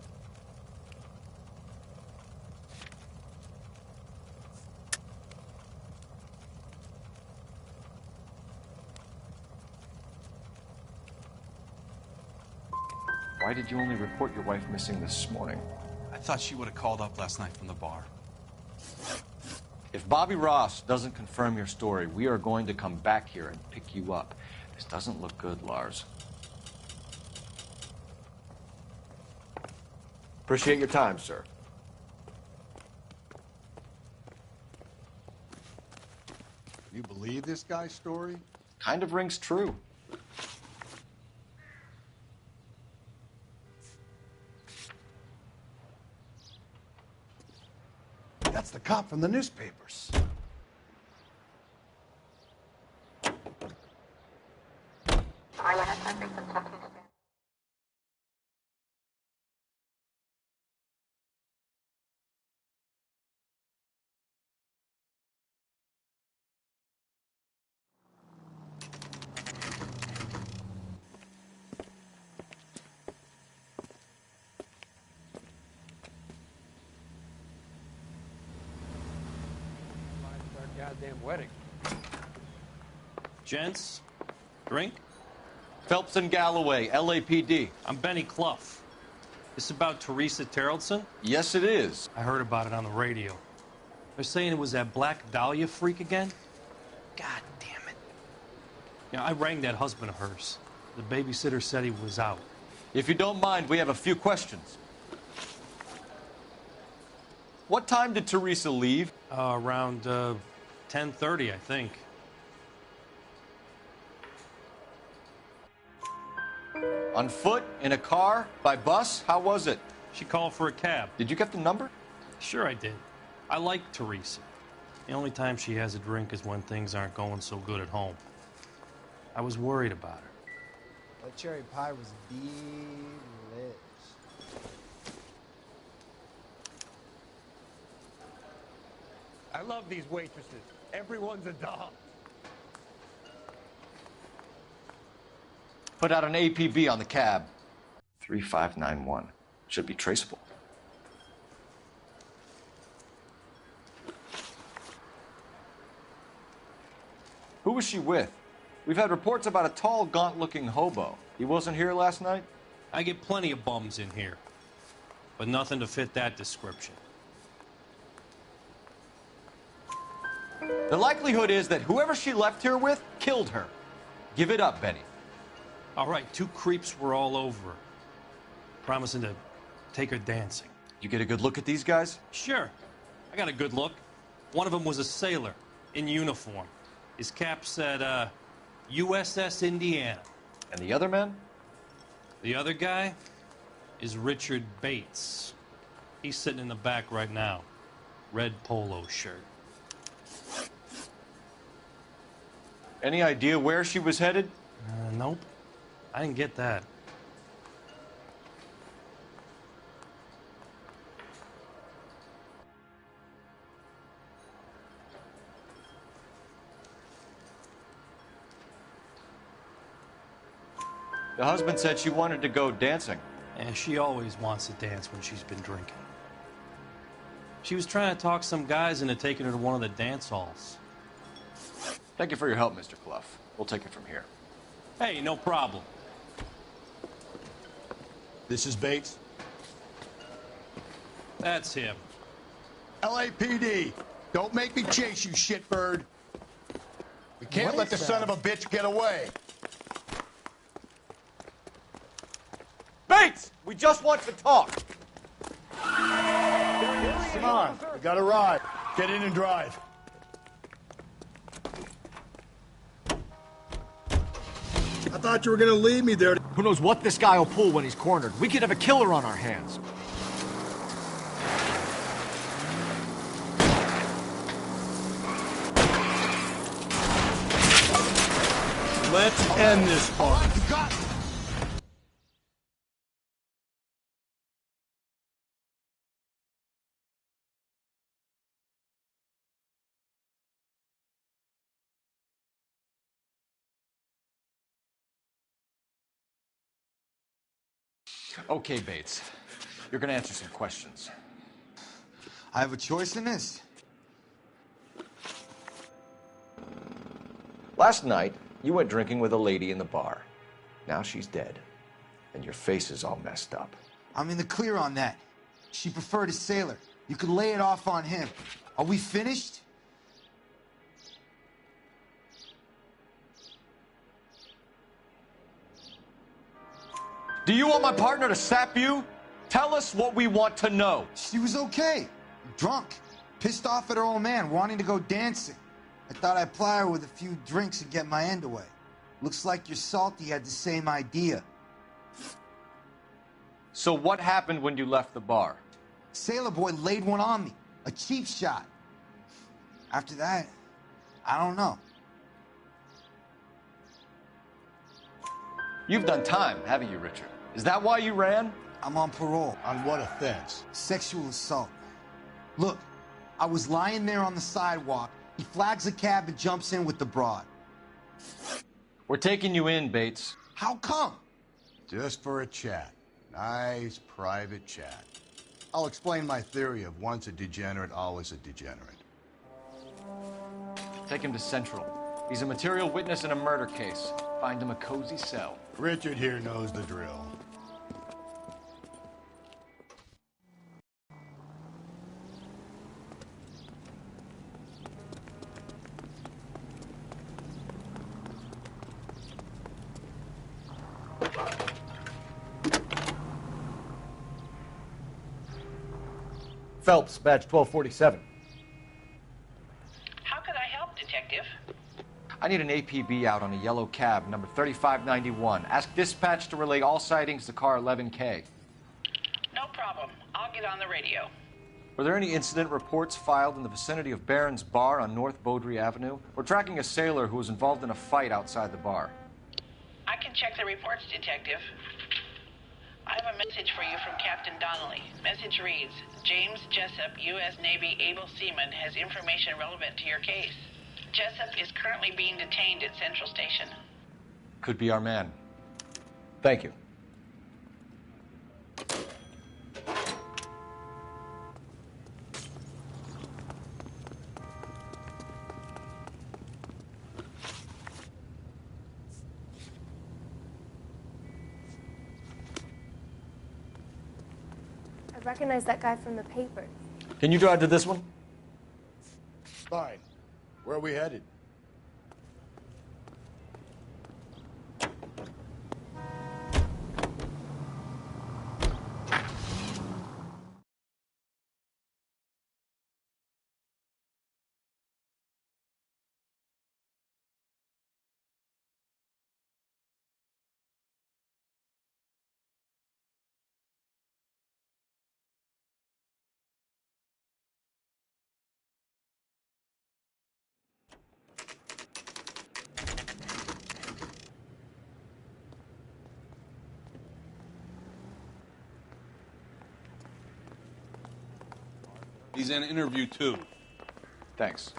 Why did you only report your wife missing this morning? I thought she would have called up last night from the bar. If Bobby Ross doesn't confirm your story, we are going to come back here and pick you up. This doesn't look good, Lars. Appreciate your time, sir. You believe this guy's story? Kind of rings true. That's the cop from the newspapers. Goddamn wedding. Gents, drink? Phelps and Galloway, LAPD. I'm Benny Clough. This about Teresa Tarleton? Yes, it is. I heard about it on the radio. They're saying it was that Black Dahlia freak again? God damn it. Yeah, I rang that husband of hers. The babysitter said he was out. If you don't mind, we have a few questions. What time did Teresa leave? Around 10:30, I think. On foot? In a car? By bus? How was it? She called for a cab. Did you get the number? Sure I did. I like Teresa. The only time she has a drink is when things aren't going so good at home. I was worried about her. That cherry pie was delicious. I love these waitresses. Everyone's a doll. Put out an APB on the cab. 3591. Should be traceable. Who was she with? We've had reports about a tall, gaunt-looking hobo. He wasn't here last night? I get plenty of bums in here, but nothing to fit that description. The likelihood is that whoever she left here with killed her. Give it up, Benny. All right, 2 creeps were all over her, promising to take her dancing. You get a good look at these guys? Sure. I got a good look. One of them was a sailor in uniform. His cap said, USS Indiana. And the other man? The other guy is Richard Bates. He's sitting in the back right now. Red polo shirt. Any idea where she was headed? Nope. I didn't get that. The husband said she wanted to go dancing. And she always wants to dance when she's been drinking. She was trying to talk some guys into taking her to one of the dance halls. Thank you for your help, Mr. Clough. We'll take it from here. Hey, no problem. This is Bates. That's him. LAPD, don't make me chase you, shitbird. We can't let the son of a bitch get away. Bates! We just want to talk. Come on, we got a ride. Get in and drive. I thought you were gonna leave me there. Who knows what this guy will pull when he's cornered? We could have a killer on our hands. Let's end this fun. Okay, Bates. You're gonna answer some questions. I have a choice in this. Last night, you went drinking with a lady in the bar. Now she's dead. And your face is all messed up. I'm in the clear on that. She preferred a sailor. You could lay it off on him. Are we finished? Do you want my partner to sap you? Tell us what we want to know. She was okay. Drunk. Pissed off at her old man, wanting to go dancing. I thought I'd ply her with a few drinks and get my end away. Looks like your salty had the same idea. So what happened when you left the bar? Sailor boy laid one on me. A cheap shot. After that, I don't know. You've done time, haven't you, Richard? Is that why you ran? I'm on parole. On what offense? Sexual assault. Look, I was lying there on the sidewalk. He flags a cab and jumps in with the broad. We're taking you in, Bates. How come? Just for a chat. Nice private chat. I'll explain my theory of once a degenerate, always a degenerate. Take him to Central. He's a material witness in a murder case. Find him a cozy cell. Richard here knows the drill. Phelps, badge 1247. How could I help, Detective? I need an APB out on a yellow cab, number 3591. Ask dispatch to relay all sightings to car 11K. No problem. I'll get on the radio. Were there any incident reports filed in the vicinity of Barron's Bar on North Beaudry Avenue? We're tracking a sailor who was involved in a fight outside the bar. I can check the reports, Detective. I have a message for you from Captain Donnelly. Message reads, James Jessup, U.S. Navy able seaman, has information relevant to your case. Jessup is currently being detained at Central Station. Could be our man. Thank you. I recognize that guy from the paper. Can you drive to this one? Fine. Where are we headed? He's in interview 2. Thanks.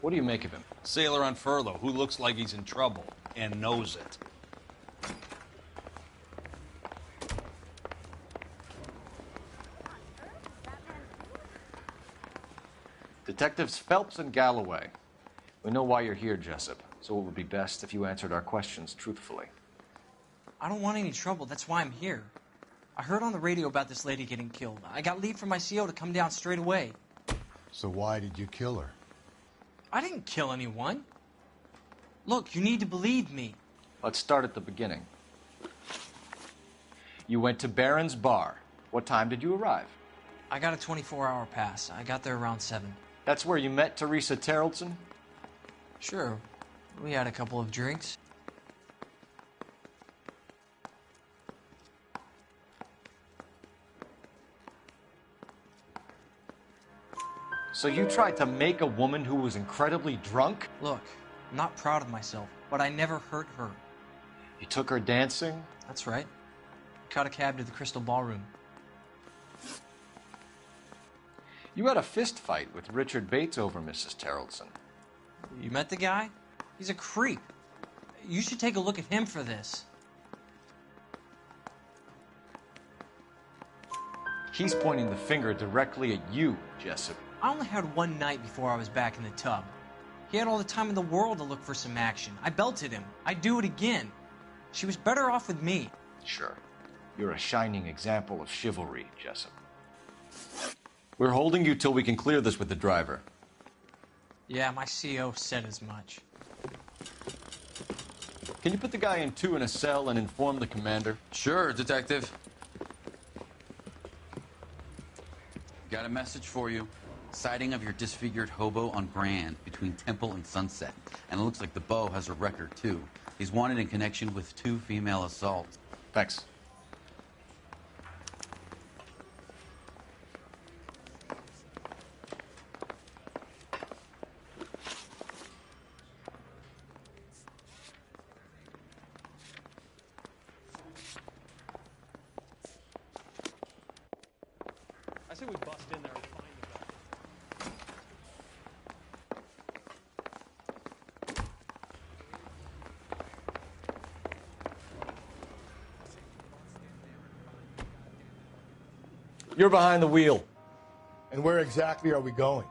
What do you make of him? Sailor on furlough who looks like he's in trouble and knows it. Detectives Phelps and Galloway. We know why you're here, Jessup, so it would be best if you answered our questions truthfully. I don't want any trouble. That's why I'm here. I heard on the radio about this lady getting killed. I got leave from my CO to come down straight away. So why did you kill her? I didn't kill anyone. Look, you need to believe me. Let's start at the beginning. You went to Barron's Bar. What time did you arrive? I got a 24-hour pass. I got there around 7. That's where you met Teresa Terrelson? Sure. We had a couple of drinks. So you tried to make a woman who was incredibly drunk? Look, I'm not proud of myself, but I never hurt her. You took her dancing? That's right. Caught a cab to the Crystal Ballroom. You had a fist fight with Richard Bates over Mrs. Terrelson. You met the guy? He's a creep. You should take a look at him for this. He's pointing the finger directly at you, Jessup. I only had one night before I was back in the tub. He had all the time in the world to look for some action. I belted him. I'd do it again. She was better off with me. Sure. You're a shining example of chivalry, Jessup. We're holding you till we can clear this with the driver. Yeah, my CO said as much. Can you put the guy in 2 in a cell and inform the commander? Sure, Detective. Got a message for you. Sighting of your disfigured hobo on Grand between Temple and Sunset. And it looks like the Beau has a record, too. He's wanted in connection with 2 female assaults. Thanks. I say we bust in there and find the guy. You're behind the wheel. And where exactly are we going?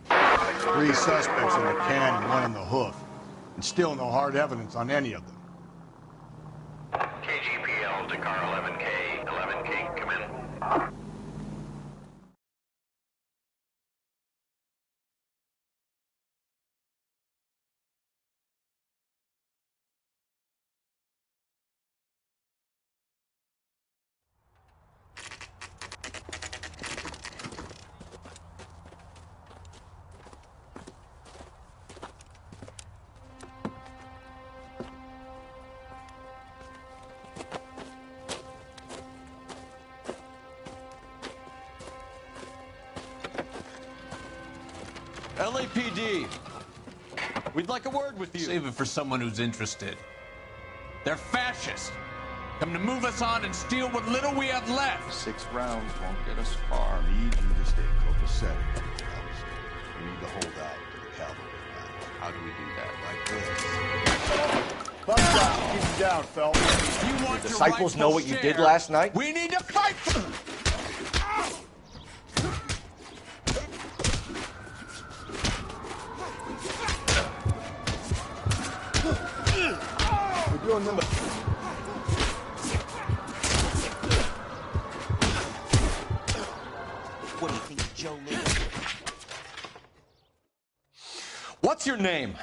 Three suspects in the can and 1 in the hoof. And still no hard evidence on any of them. KGPL to car 11K. 11K, come in. LAPD. We'd like a word with you. Save it for someone who's interested. They're fascists. Come to move us on and steal what little we have left. 6 rounds won't get us far. I need you to stay copacetic, Phelps. We need to hold out to the cavalry line. How do we do that? Like this. Buckshot, keep him down, Phelps. You want The disciples know what you did last night? We need to fight for them. We're doing them. What do you think, Joe Lee? What's your name?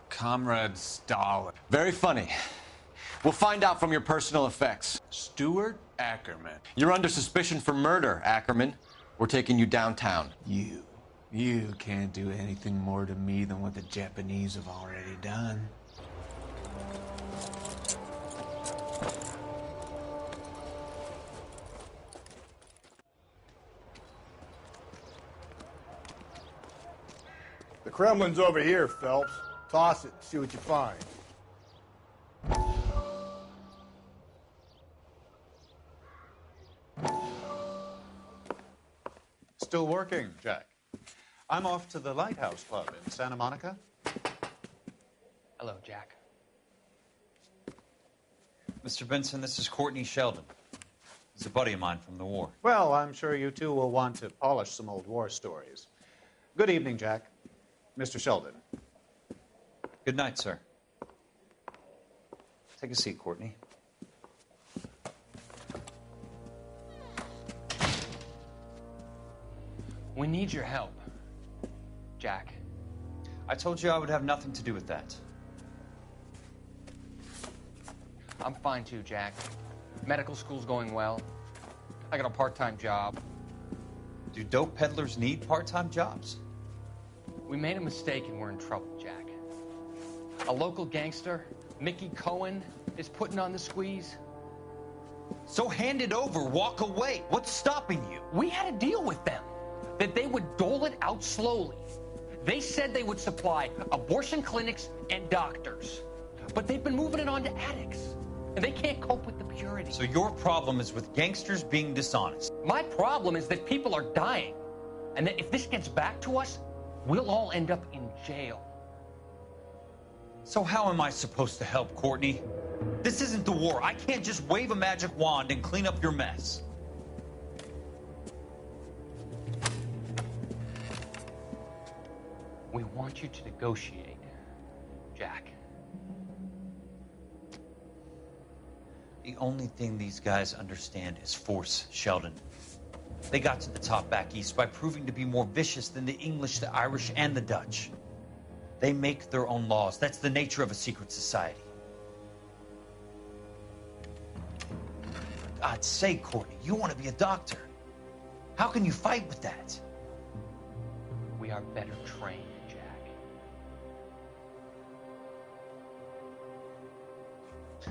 Comrade Stalin. Very funny. We'll find out from your personal effects. Stuart Ackerman. You're under suspicion for murder, Ackerman. We're taking you downtown. You can't do anything more to me than what the Japanese have already done. The Kremlin's over here, Phelps. Toss it, see what you find. still working, Jack. I'm off to the Lighthouse Club in Santa Monica. Hello, Jack. Mr. Benson, this is Courtney Sheldon. He's a buddy of mine from the war. Well, I'm sure you two will want to polish some old war stories. Good evening, Jack. Mr. Sheldon. Good night, sir. Take a seat, Courtney. We need your help, Jack. I told you I would have nothing to do with that. I'm fine too, Jack. Medical school's going well. I got a part-time job. Do dope peddlers need part-time jobs? We made a mistake and we're in trouble, Jack. A local gangster, Mickey Cohen, is putting on the squeeze. So hand it over, walk away. What's stopping you? We had a deal with them that they would dole it out slowly. They said they would supply abortion clinics and doctors, but they've been moving it on to addicts, and they can't cope with the purity. So your problem is with gangsters being dishonest? My problem is that people are dying, and that if this gets back to us, we'll all end up in jail. So how am I supposed to help, Courtney? This isn't the war. I can't just wave a magic wand and clean up your mess. We want you to negotiate, Jack. The only thing these guys understand is force, Sheldon. They got to the top back east by proving to be more vicious than the English, the Irish, and the Dutch. They make their own laws. That's the nature of a secret society. For God's sake, Courtney, you want to be a doctor. How can you fight with that? We are better trained, Jack.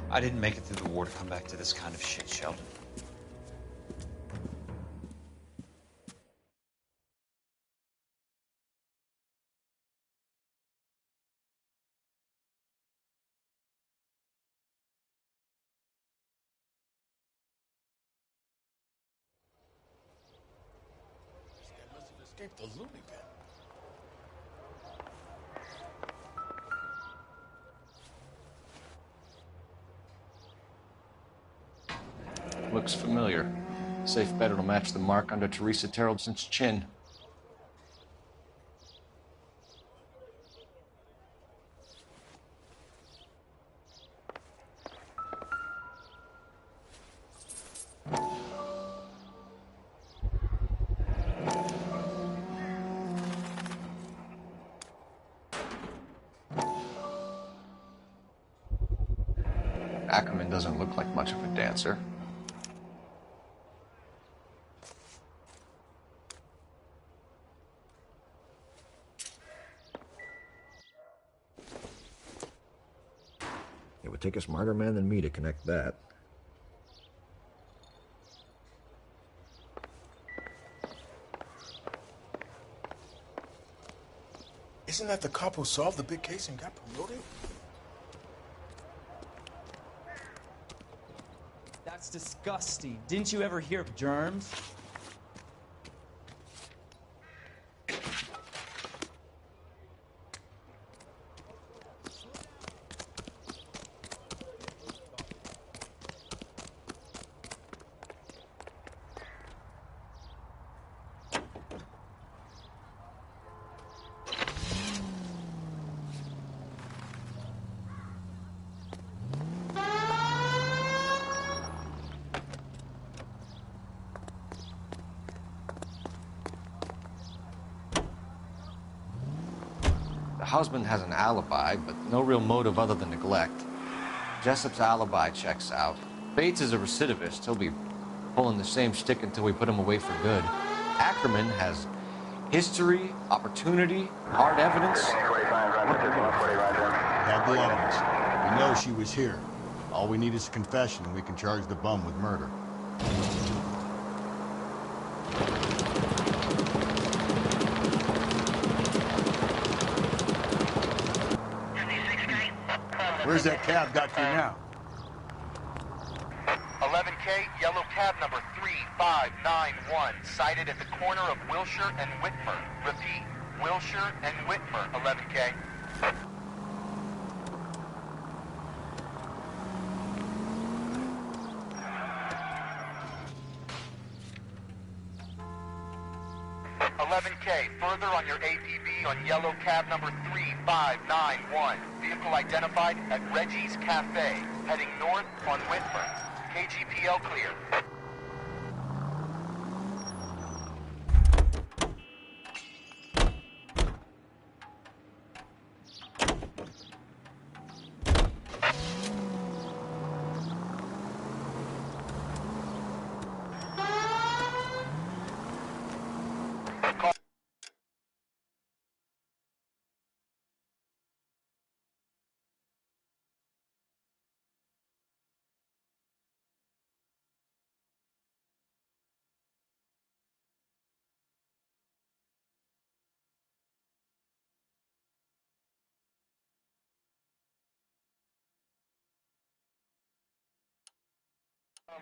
I didn't make it through the war to come back to this kind of shit, Sheldon. Escaped the loony bin. Looks familiar. Safe bet it'll match the mark under Teresa Terrelson's chin. Ackerman doesn't look like much of a dancer. It would take a smarter man than me to connect that. Isn't that the cop who solved the big case and got promoted? That's disgusting. Didn't you ever hear of germs? The husband has an alibi, but no real motive other than neglect. Jessup's alibi checks out. Bates is a recidivist. He'll be pulling the same shtick until we put him away for good. Ackerman has history, opportunity, hard evidence. We have the evidence. We know she was here. All we need is a confession, and we can charge the bum with murder. Where's that cab got to now? 11K, 11K, yellow cab number 3591, sighted at the corner of Wilshire and Whitmer. Repeat, Wilshire and Whitmer, 11K. $11K, further on your APB on yellow cab number 3591. Vehicle identified at Reggie's Cafe, heading north on Whitmer. KGPL clear.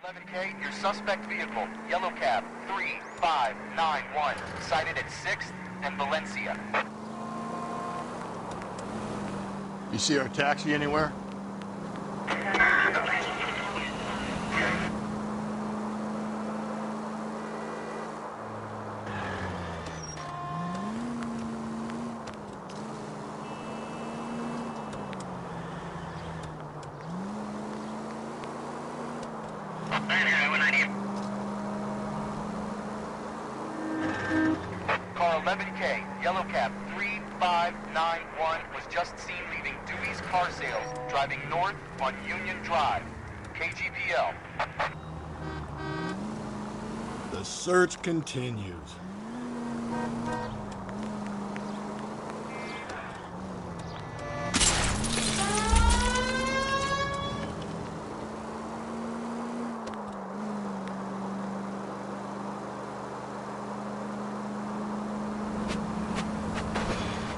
$11K, your suspect vehicle, yellow cab 3591, sighted at 6th and Valencia. You see our taxi anywhere? Car 11K, yellow cab 3591, was just seen leaving Dewey's Car Sales, driving north on Union Drive. KGPL. The search continues.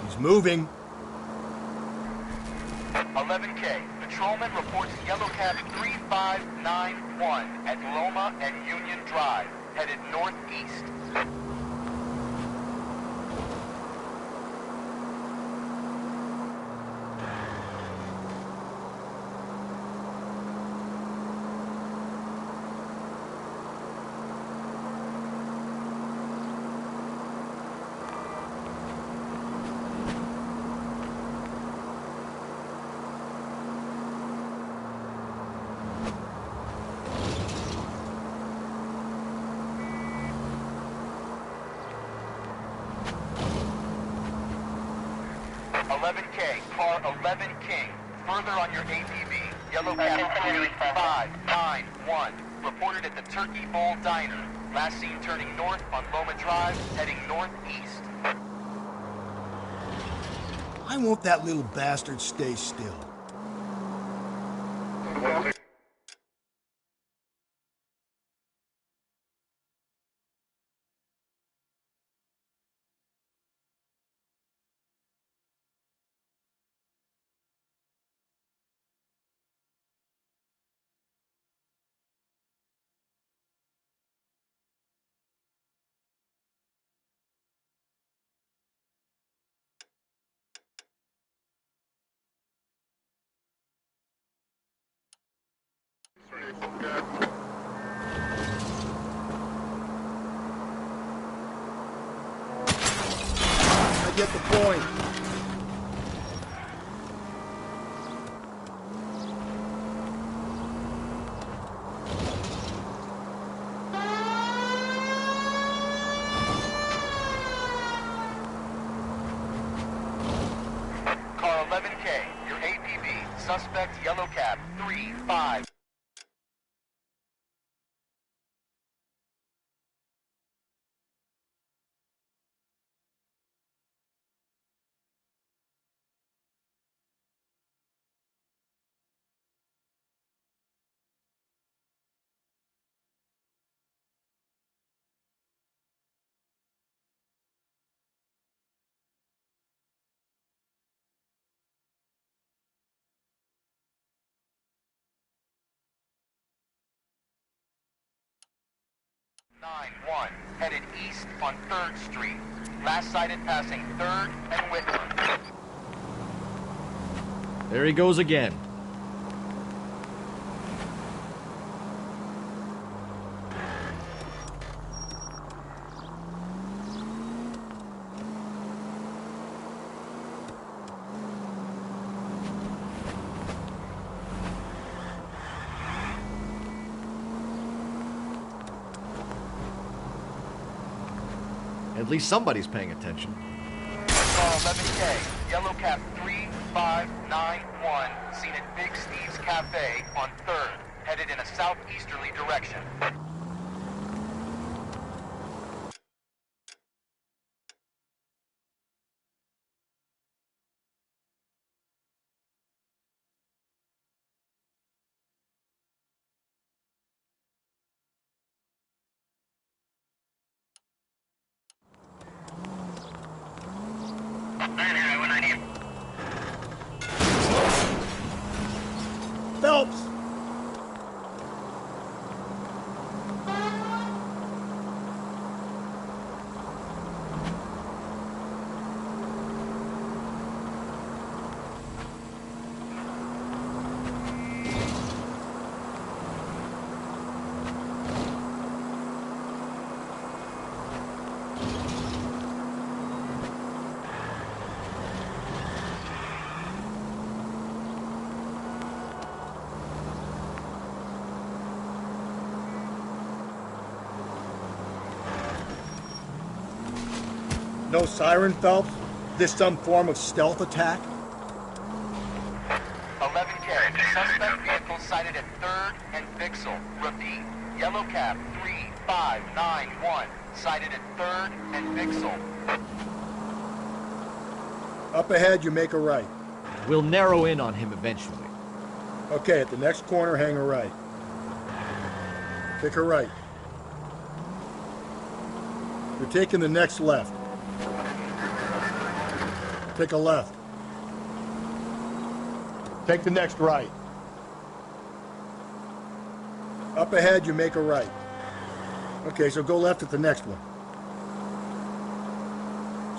He's moving. 11K, patrolman reports yellow cab 3591 at Loma and Union Drive, headed northeast. $11K, car 11 King, further on your APB, yellow cab 3591, reported at the Turkey Bowl Diner, last seen turning north on Loma Drive, heading northeast. Why won't that little bastard stay still? I get the point. Car 11K, your APB, suspect yellow cab 35. 591, headed east on 3rd Street. Last sighted passing 3rd and Whitman. There he goes again. At least somebody's paying attention. Call 11K, Yellow Cab 3591, seen at Big Steve's Cafe on 3rd, headed in a southeasterly direction. Phelps! No siren, Phelps? This some form of stealth attack? 11K, suspect vehicle sighted at 3rd and Bixel. Repeat, Yellow Cab 3591, sighted at 3rd and Bixel. Up ahead, you make a right. We'll narrow in on him eventually. Okay, at the next corner, hang a right. Take a right. You're taking the next left. Take a left. Take the next right. Up ahead, you make a right. Okay, so go left at the next one.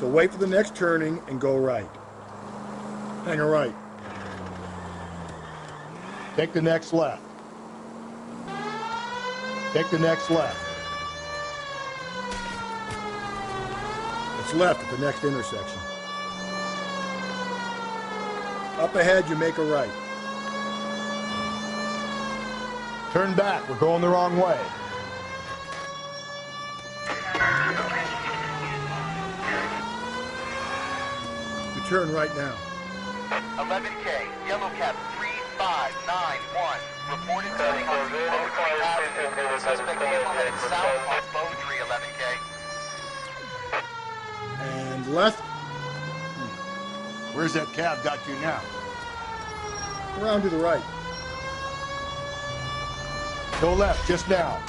So wait for the next turning and go right. Hang a right. Take the next left. Take the next left. It's left at the next intersection. Up ahead, you make a right. Turn back, we're going the wrong way. You turn right now. 11K, Yellow Cab 3591, reported sighting on Beaudry Avenue. Suspect vehicle headed south on Beaudry, 11K. And left. Where's that cab got you now? Around to the right. Go left, just now.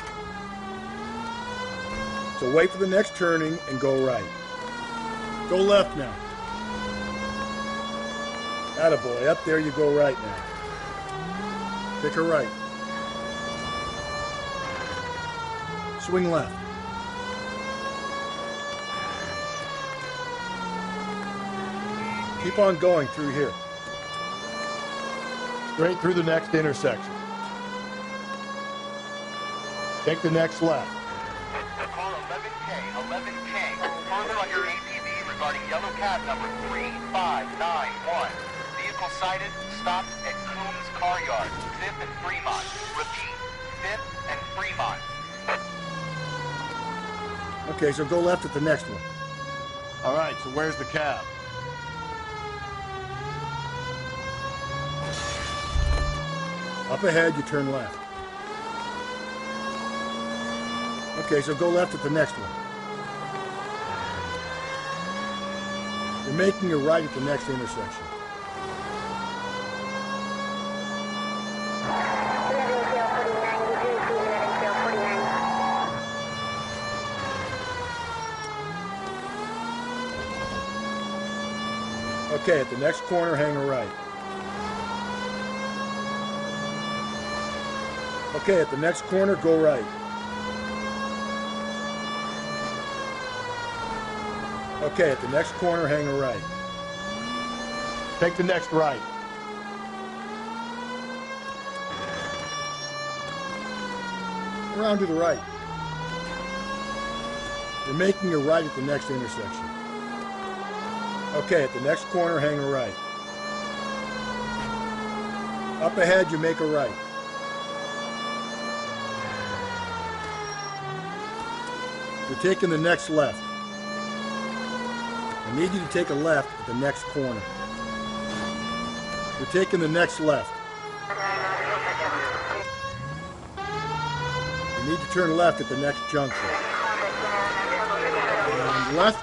So wait for the next turning and go right. Go left now. Attaboy, up there you go right now. Take a right. Swing left. Keep on going through here. Straight through the next intersection. Take the next left. Call 11K, 11K. Further on your APB regarding Yellow Cab number 3591. Vehicle sighted, stopped at Coombs Car Yard, 5th and Fremont. Repeat, 5th and Fremont. Okay, so go left at the next one. All right, so where's the cab? Up ahead, you turn left. Okay, so go left at the next one. You're making a right at the next intersection. Okay, at the next corner, hang a right. Okay, at the next corner, go right. Okay, at the next corner, hang a right. Take the next right. Around to the right. You're making a right at the next intersection. Okay, at the next corner, hang a right. Up ahead, you make a right. You're taking the next left. I need you to take a left at the next corner. You're taking the next left. You need to turn left at the next junction. And left.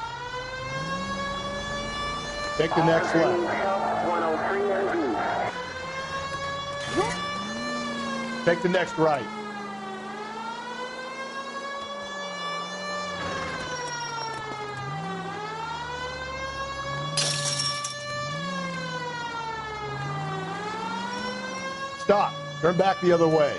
Take the next left. Take the next right. Stop. Turn back the other way.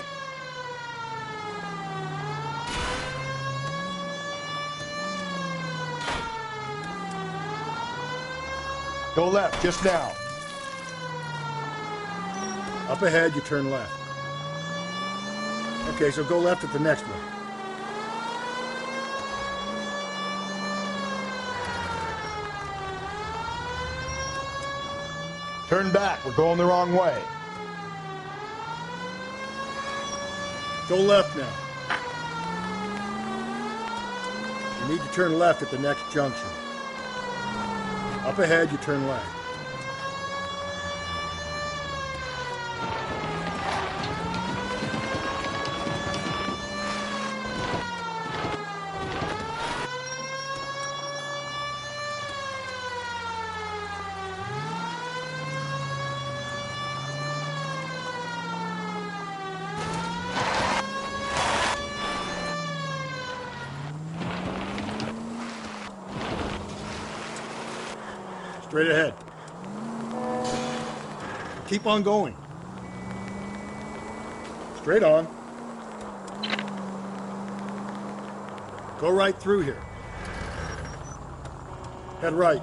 Go left just now. Up ahead, you turn left. Okay, so go left at the next one. Turn back. We're going the wrong way. Go left now. You need to turn left at the next junction. Up ahead, you turn left. Straight ahead. Keep on going. Straight on. Go right through here. Head right.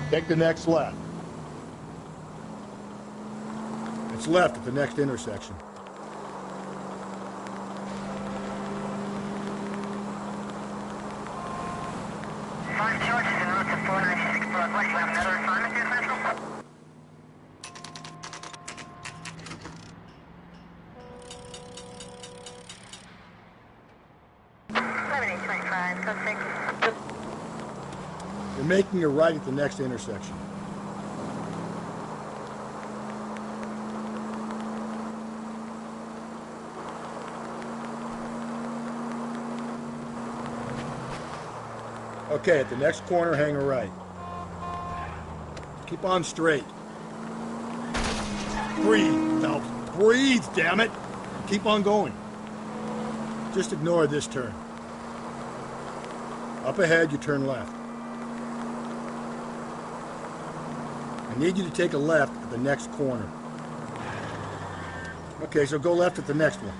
Take the next left. It's left at the next intersection. You're making a right at the next intersection. Okay, at the next corner, hang a right. Keep on straight. Breathe. Now, breathe, damn it. Keep on going. Just ignore this turn. Up ahead, you turn left. I need you to take a left at the next corner. Okay, so go left at the next one.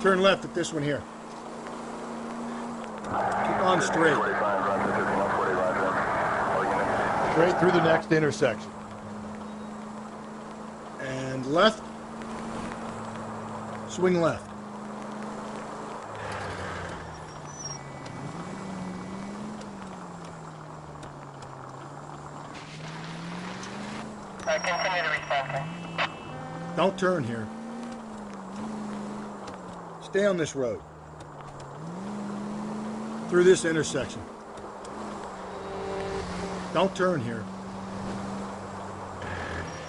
Turn left at this one here. Keep on straight. Straight through the next intersection. And left. Swing left. Continue to respond. Don't turn here. Stay on this road. Through this intersection. Don't turn here.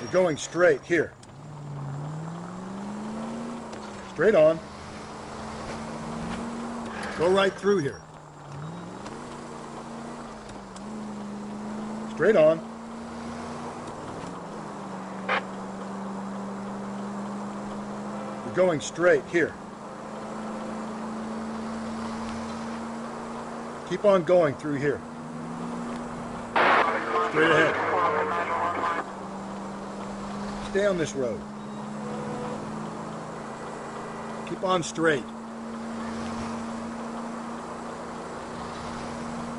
You're going straight here. Straight on. Go right through here. Straight on. You're going straight here. Keep on going through here. Straight ahead. Stay on this road. Keep on straight.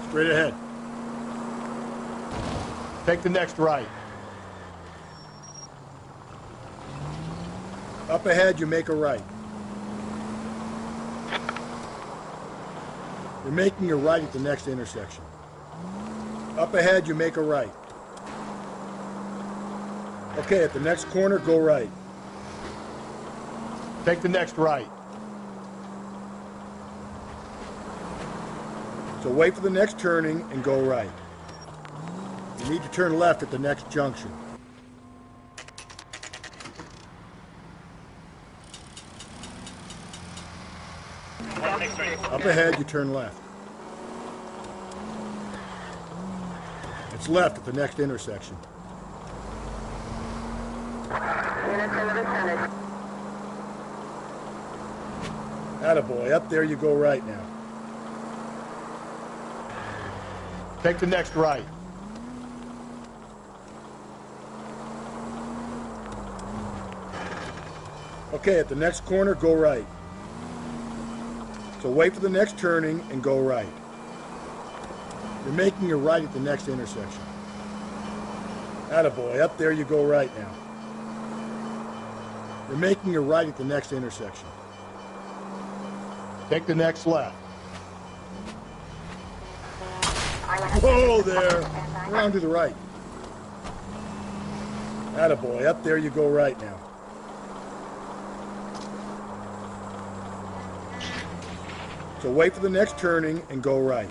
Straight ahead. Take the next right. Up ahead, you make a right. You're making a right at the next intersection. Up ahead, you make a right. Okay, at the next corner, go right. Take the next right. So wait for the next turning and go right. You need to turn left at the next junction. Up ahead, you turn left. It's left at the next intersection. Attaboy, up there you go right now. Take the next right. Okay, at the next corner, go right. So wait for the next turning and go right. You're making a right at the next intersection. Attaboy, up there you go right now. You're making a right at the next intersection. Take the next left. Whoa there! Around to the right. Attaboy, up there you go right now. So wait for the next turning and go right.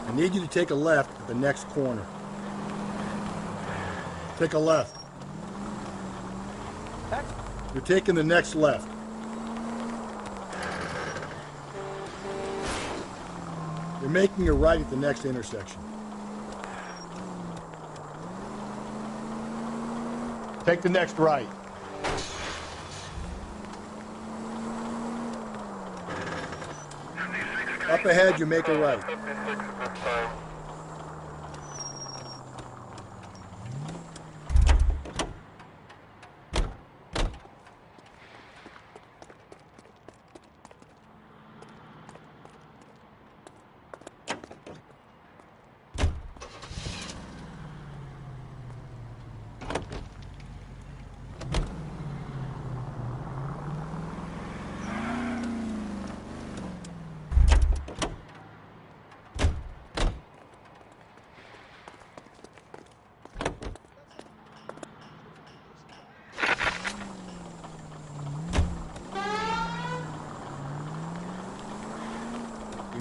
I need you to take a left at the next corner. Take a left. You're taking the next left. You're making a right at the next intersection. Take the next right. Up ahead, you make a right.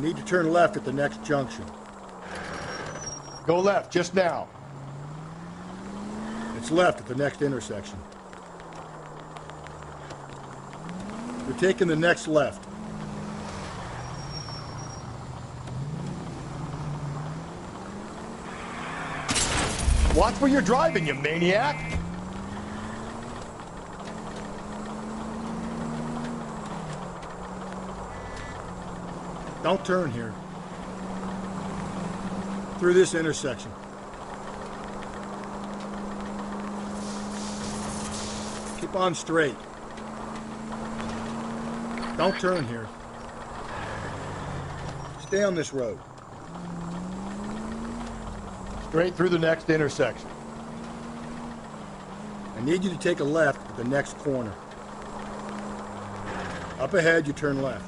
You need to turn left at the next junction. Go left, just now. It's left at the next intersection. You're taking the next left. Watch where you're driving, you maniac! Don't turn here. Through this intersection. Keep on straight. Don't turn here. Stay on this road. Straight through the next intersection. I need you to take a left at the next corner. Up ahead, you turn left.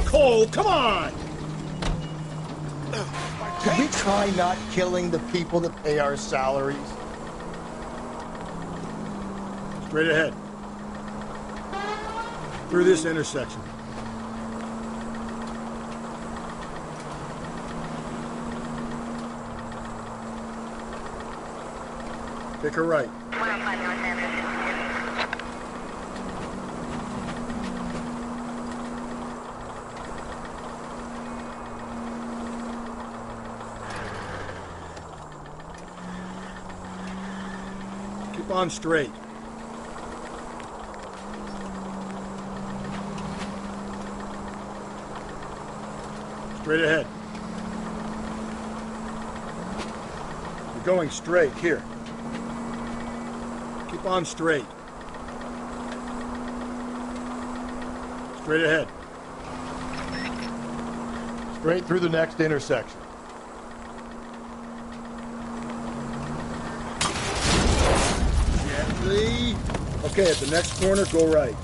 Cole, come on! Can we try not killing the people that pay our salaries? Straight ahead. Through this intersection. Take a right. Keep on straight. Straight ahead. You're going straight. Here. Keep on straight. Straight ahead. Straight through the next intersection. Gently. Okay, at the next corner, go right.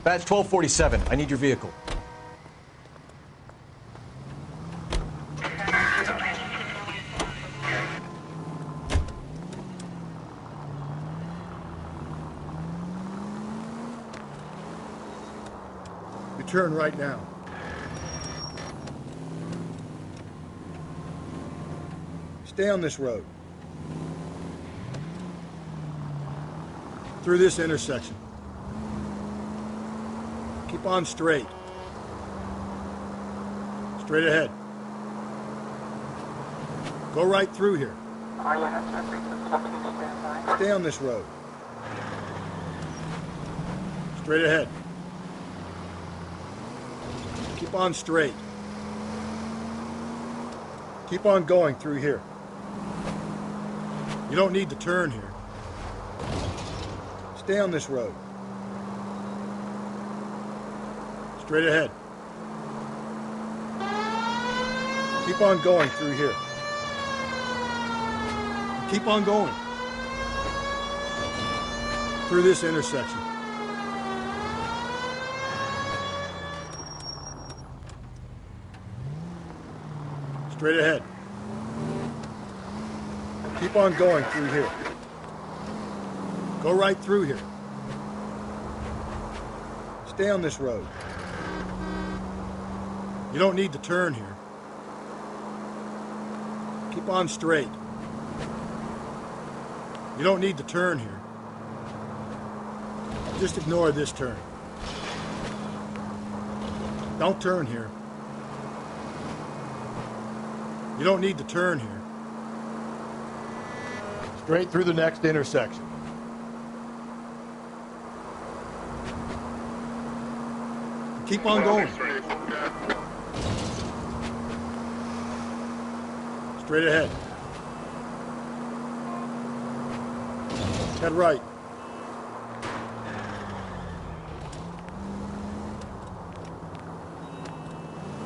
Badge 1247. I need your vehicle. You turn right now. Stay on this road. Through this intersection. Keep on straight. Straight ahead. Go right through here. Stay on this road. Straight ahead. Keep on straight. Keep on going through here. You don't need to turn here. Stay on this road. Straight ahead. Keep on going through here. Keep on going. Through this intersection. Straight ahead. Keep on going through here. Go right through here. Stay on this road. You don't need to turn here. Keep on straight. You don't need to turn here. Just ignore this turn. Don't turn here. You don't need to turn here. Straight through the next intersection. Keep on going. Straight ahead. Head right.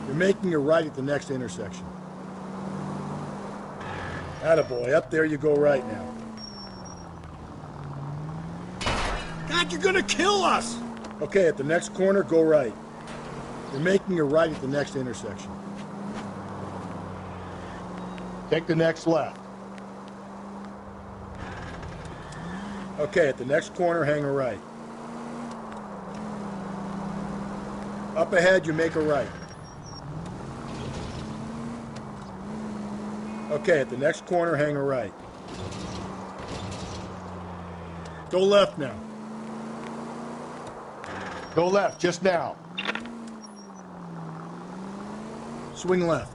You're making a right at the next intersection. Attaboy, up there you go right now. God, you're gonna kill us! Okay, at the next corner, go right. You're making a right at the next intersection. Take the next left. Okay, at the next corner, hang a right. Up ahead, you make a right. Okay, at the next corner, hang a right. Go left now. Go left, just now. Swing left.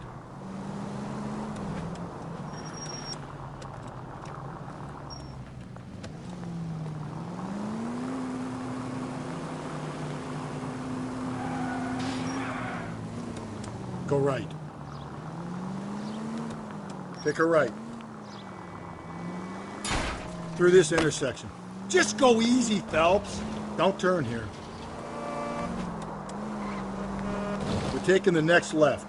Go right. Take a right. Through this intersection. Just go easy, Phelps. Don't turn here. We're taking the next left.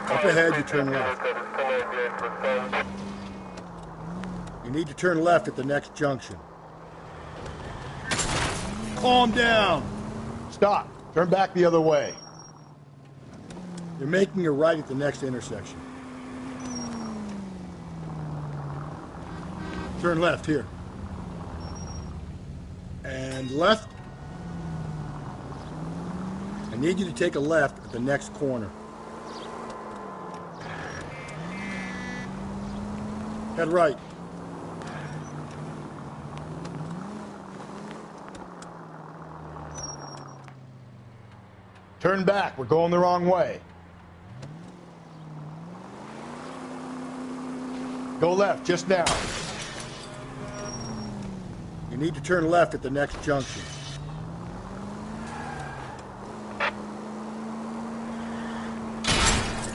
Up ahead, you turn left. You need to turn left at the next junction. Calm down. Stop. Turn back the other way. You're making a right at the next intersection. Turn left here. And left. I need you to take a left at the next corner. Head right. Turn back. We're going the wrong way. Go left, just now. You need to turn left at the next junction.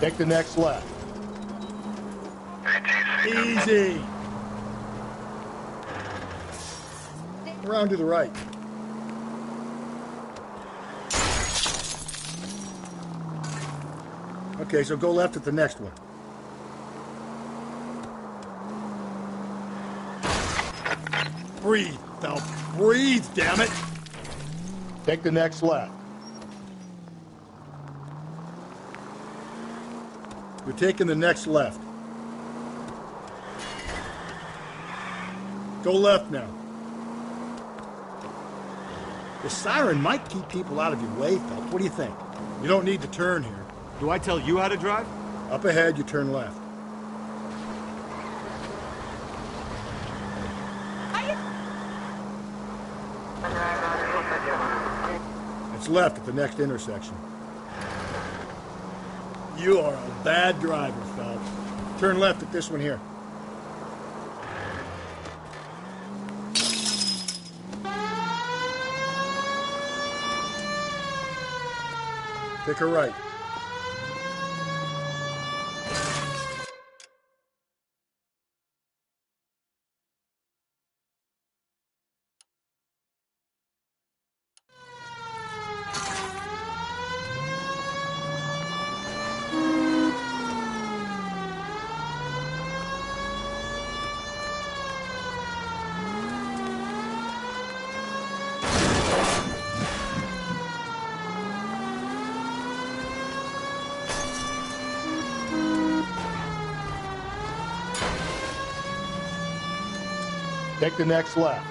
Take the next left. Easy. Around to the right. Okay, so go left at the next one. Breathe, Phelps. Breathe, damn it. Take the next left. You're taking the next left. Go left now. The siren might keep people out of your way, Phelps. What do you think? You don't need to turn here. Do I tell you how to drive? Up ahead, you turn left. It's left at the next intersection. You are a bad driver, Phelps. Turn left at this one here. Take a right. Take the next left.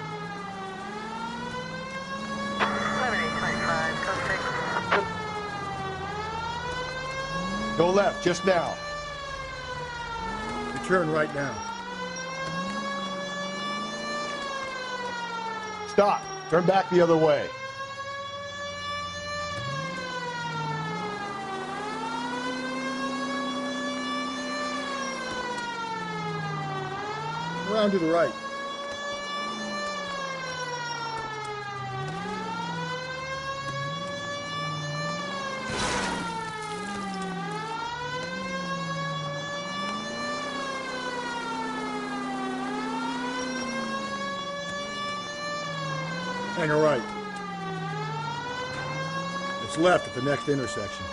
Go left, just now. You turn right now. Stop. Turn back the other way. Around to the right. Hang a right. It's left at the next intersection.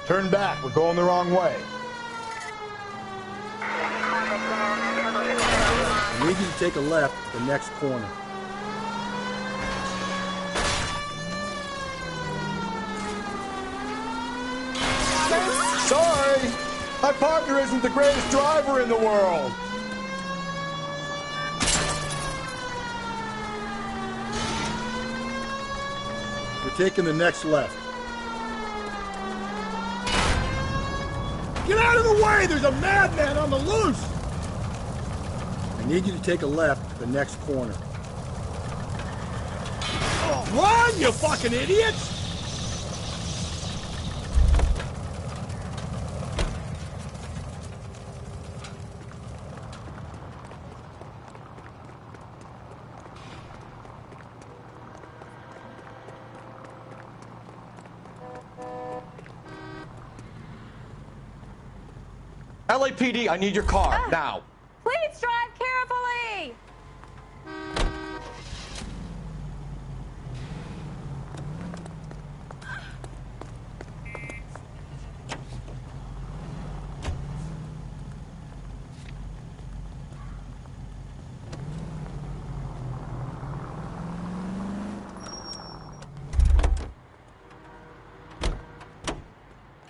Turn back. We're going the wrong way. I need you to take a left at the next corner. Sorry! My partner isn't the greatest driver in the world! You're taking the next left. Get out of the way! There's a madman on the loose! I need you to take a left at the next corner. Oh, run, you fucking idiots! LAPD, I need your car, now. Please drive carefully!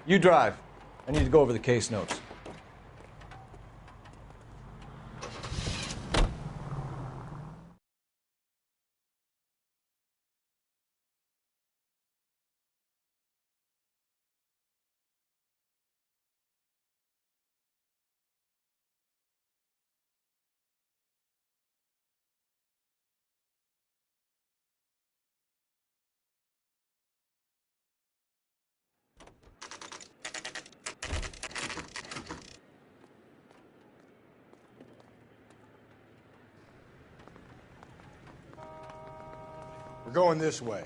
You drive. I need to go over the case notes. We're going this way.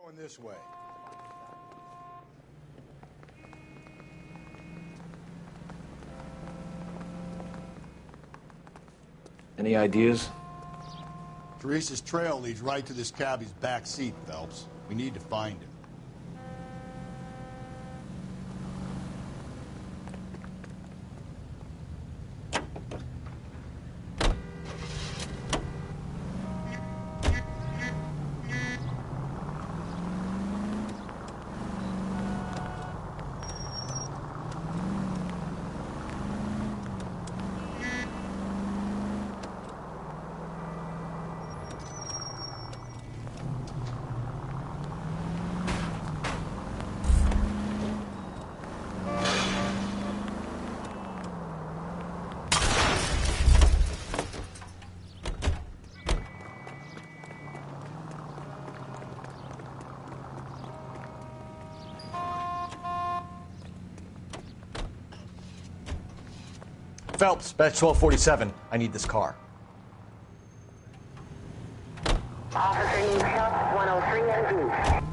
Going this way. Any ideas? Teresa's trail leads right to this cabbie's back seat, Phelps. We need to find him. Phelps, batch 1247. I need this car. Officer needs help, 103 and East.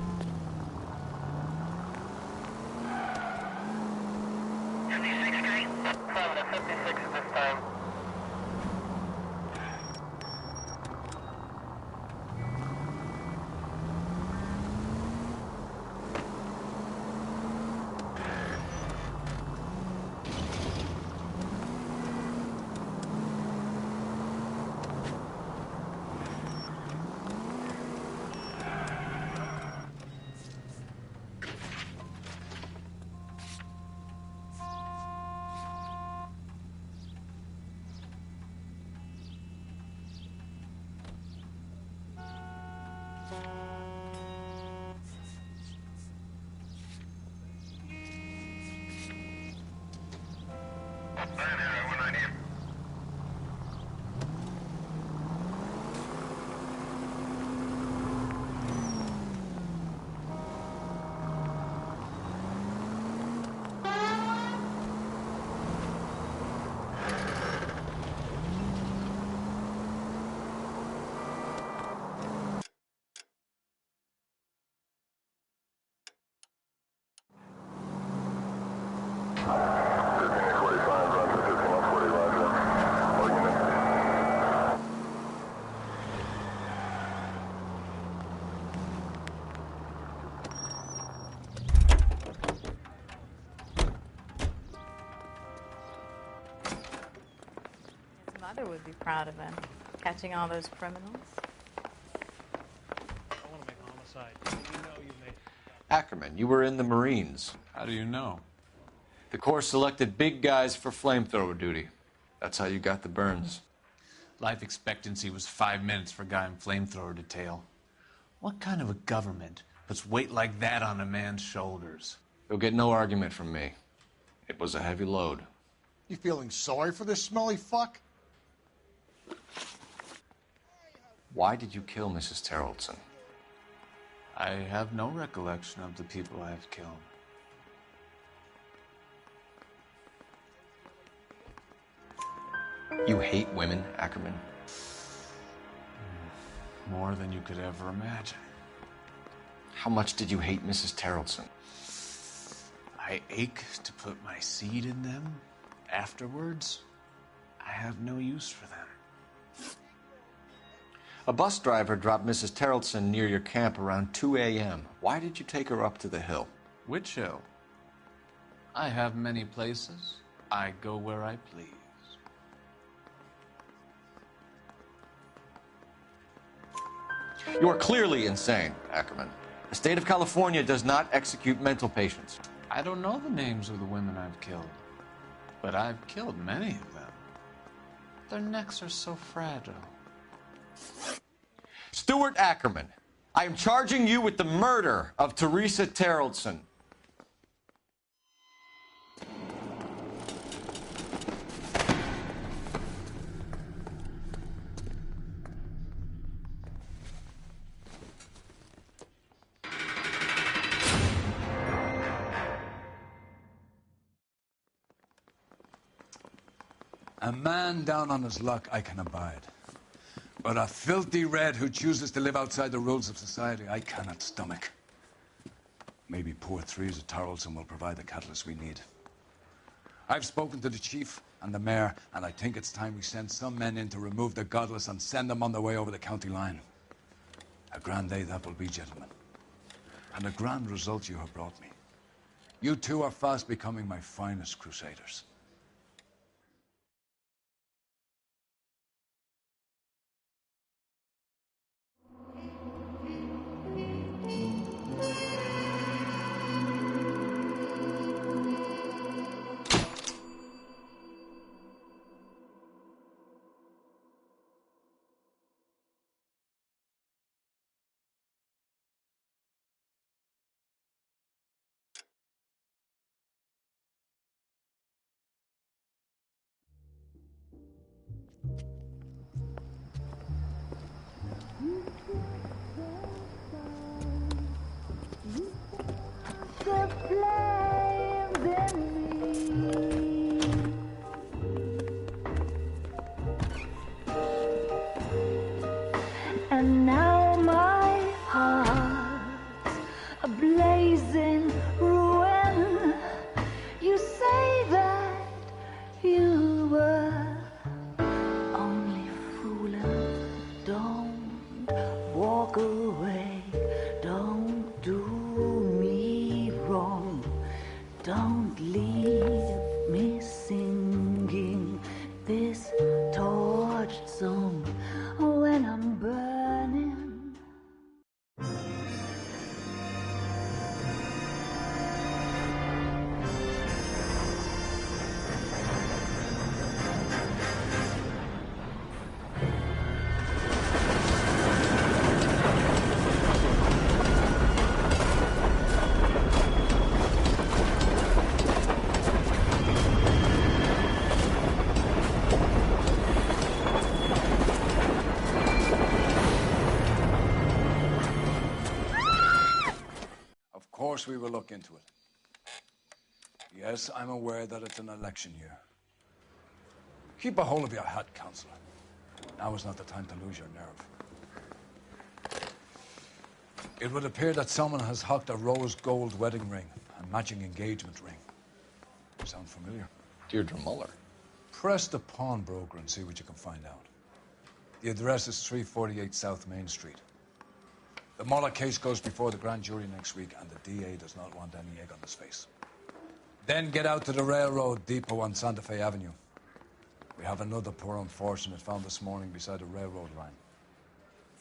His mother would be proud of him, catching all those criminals. I want to make homicide. You know you made it. Ackerman, you were in the Marines. How do you know? The Corps selected big guys for flamethrower duty. That's how you got the burns. Life expectancy was 5 minutes for a guy in flamethrower detail. What kind of a government puts weight like that on a man's shoulders? You'll get no argument from me. It was a heavy load. You feeling sorry for this smelly fuck? Why did you kill Mrs. Terrelson? I have no recollection of the people I have killed. You hate women, Ackerman? More than you could ever imagine. How much did you hate Mrs. Terrelson? I ache to put my seed in them. Afterwards, I have no use for them. A bus driver dropped Mrs. Terrelson near your camp around 2 a.m. Why did you take her up to the hill? Which hill? I have many places. I go where I please. You are clearly insane, Ackerman. The state of California does not execute mental patients. I don't know the names of the women I've killed, but I've killed many of them. Their necks are so fragile. Stuart Ackerman, I am charging you with the murder of Teresa Terrelson. A man down on his luck I can abide. But a filthy red who chooses to live outside the rules of society I cannot stomach. Maybe poor Teresa Terrelson will provide the catalyst we need. I've spoken to the chief and the mayor, and I think it's time we send some men in to remove the godless and send them on their way over the county line. A grand day that will be, gentlemen. And a grand result you have brought me. You two are fast becoming my finest crusaders. Don't leave me singing this torch song when I'm burning. Of course we will look into it. Yes, I'm aware that it's an election year. Keep a hold of your hat, Counselor. Now is not the time to lose your nerve. It would appear that someone has hocked a rose gold wedding ring and matching engagement ring. Sound familiar? Deirdre Muller. Press the pawnbroker and see what you can find out. The address is 348 South Main Street. The Muller case goes before the grand jury next week, and the DA does not want any egg on his face. Then get out to the railroad depot on Santa Fe Avenue. We have another poor unfortunate found this morning beside a railroad line.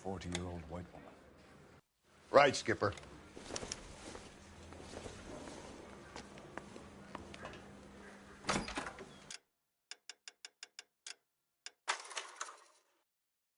40-year-old white woman. Right, Skipper.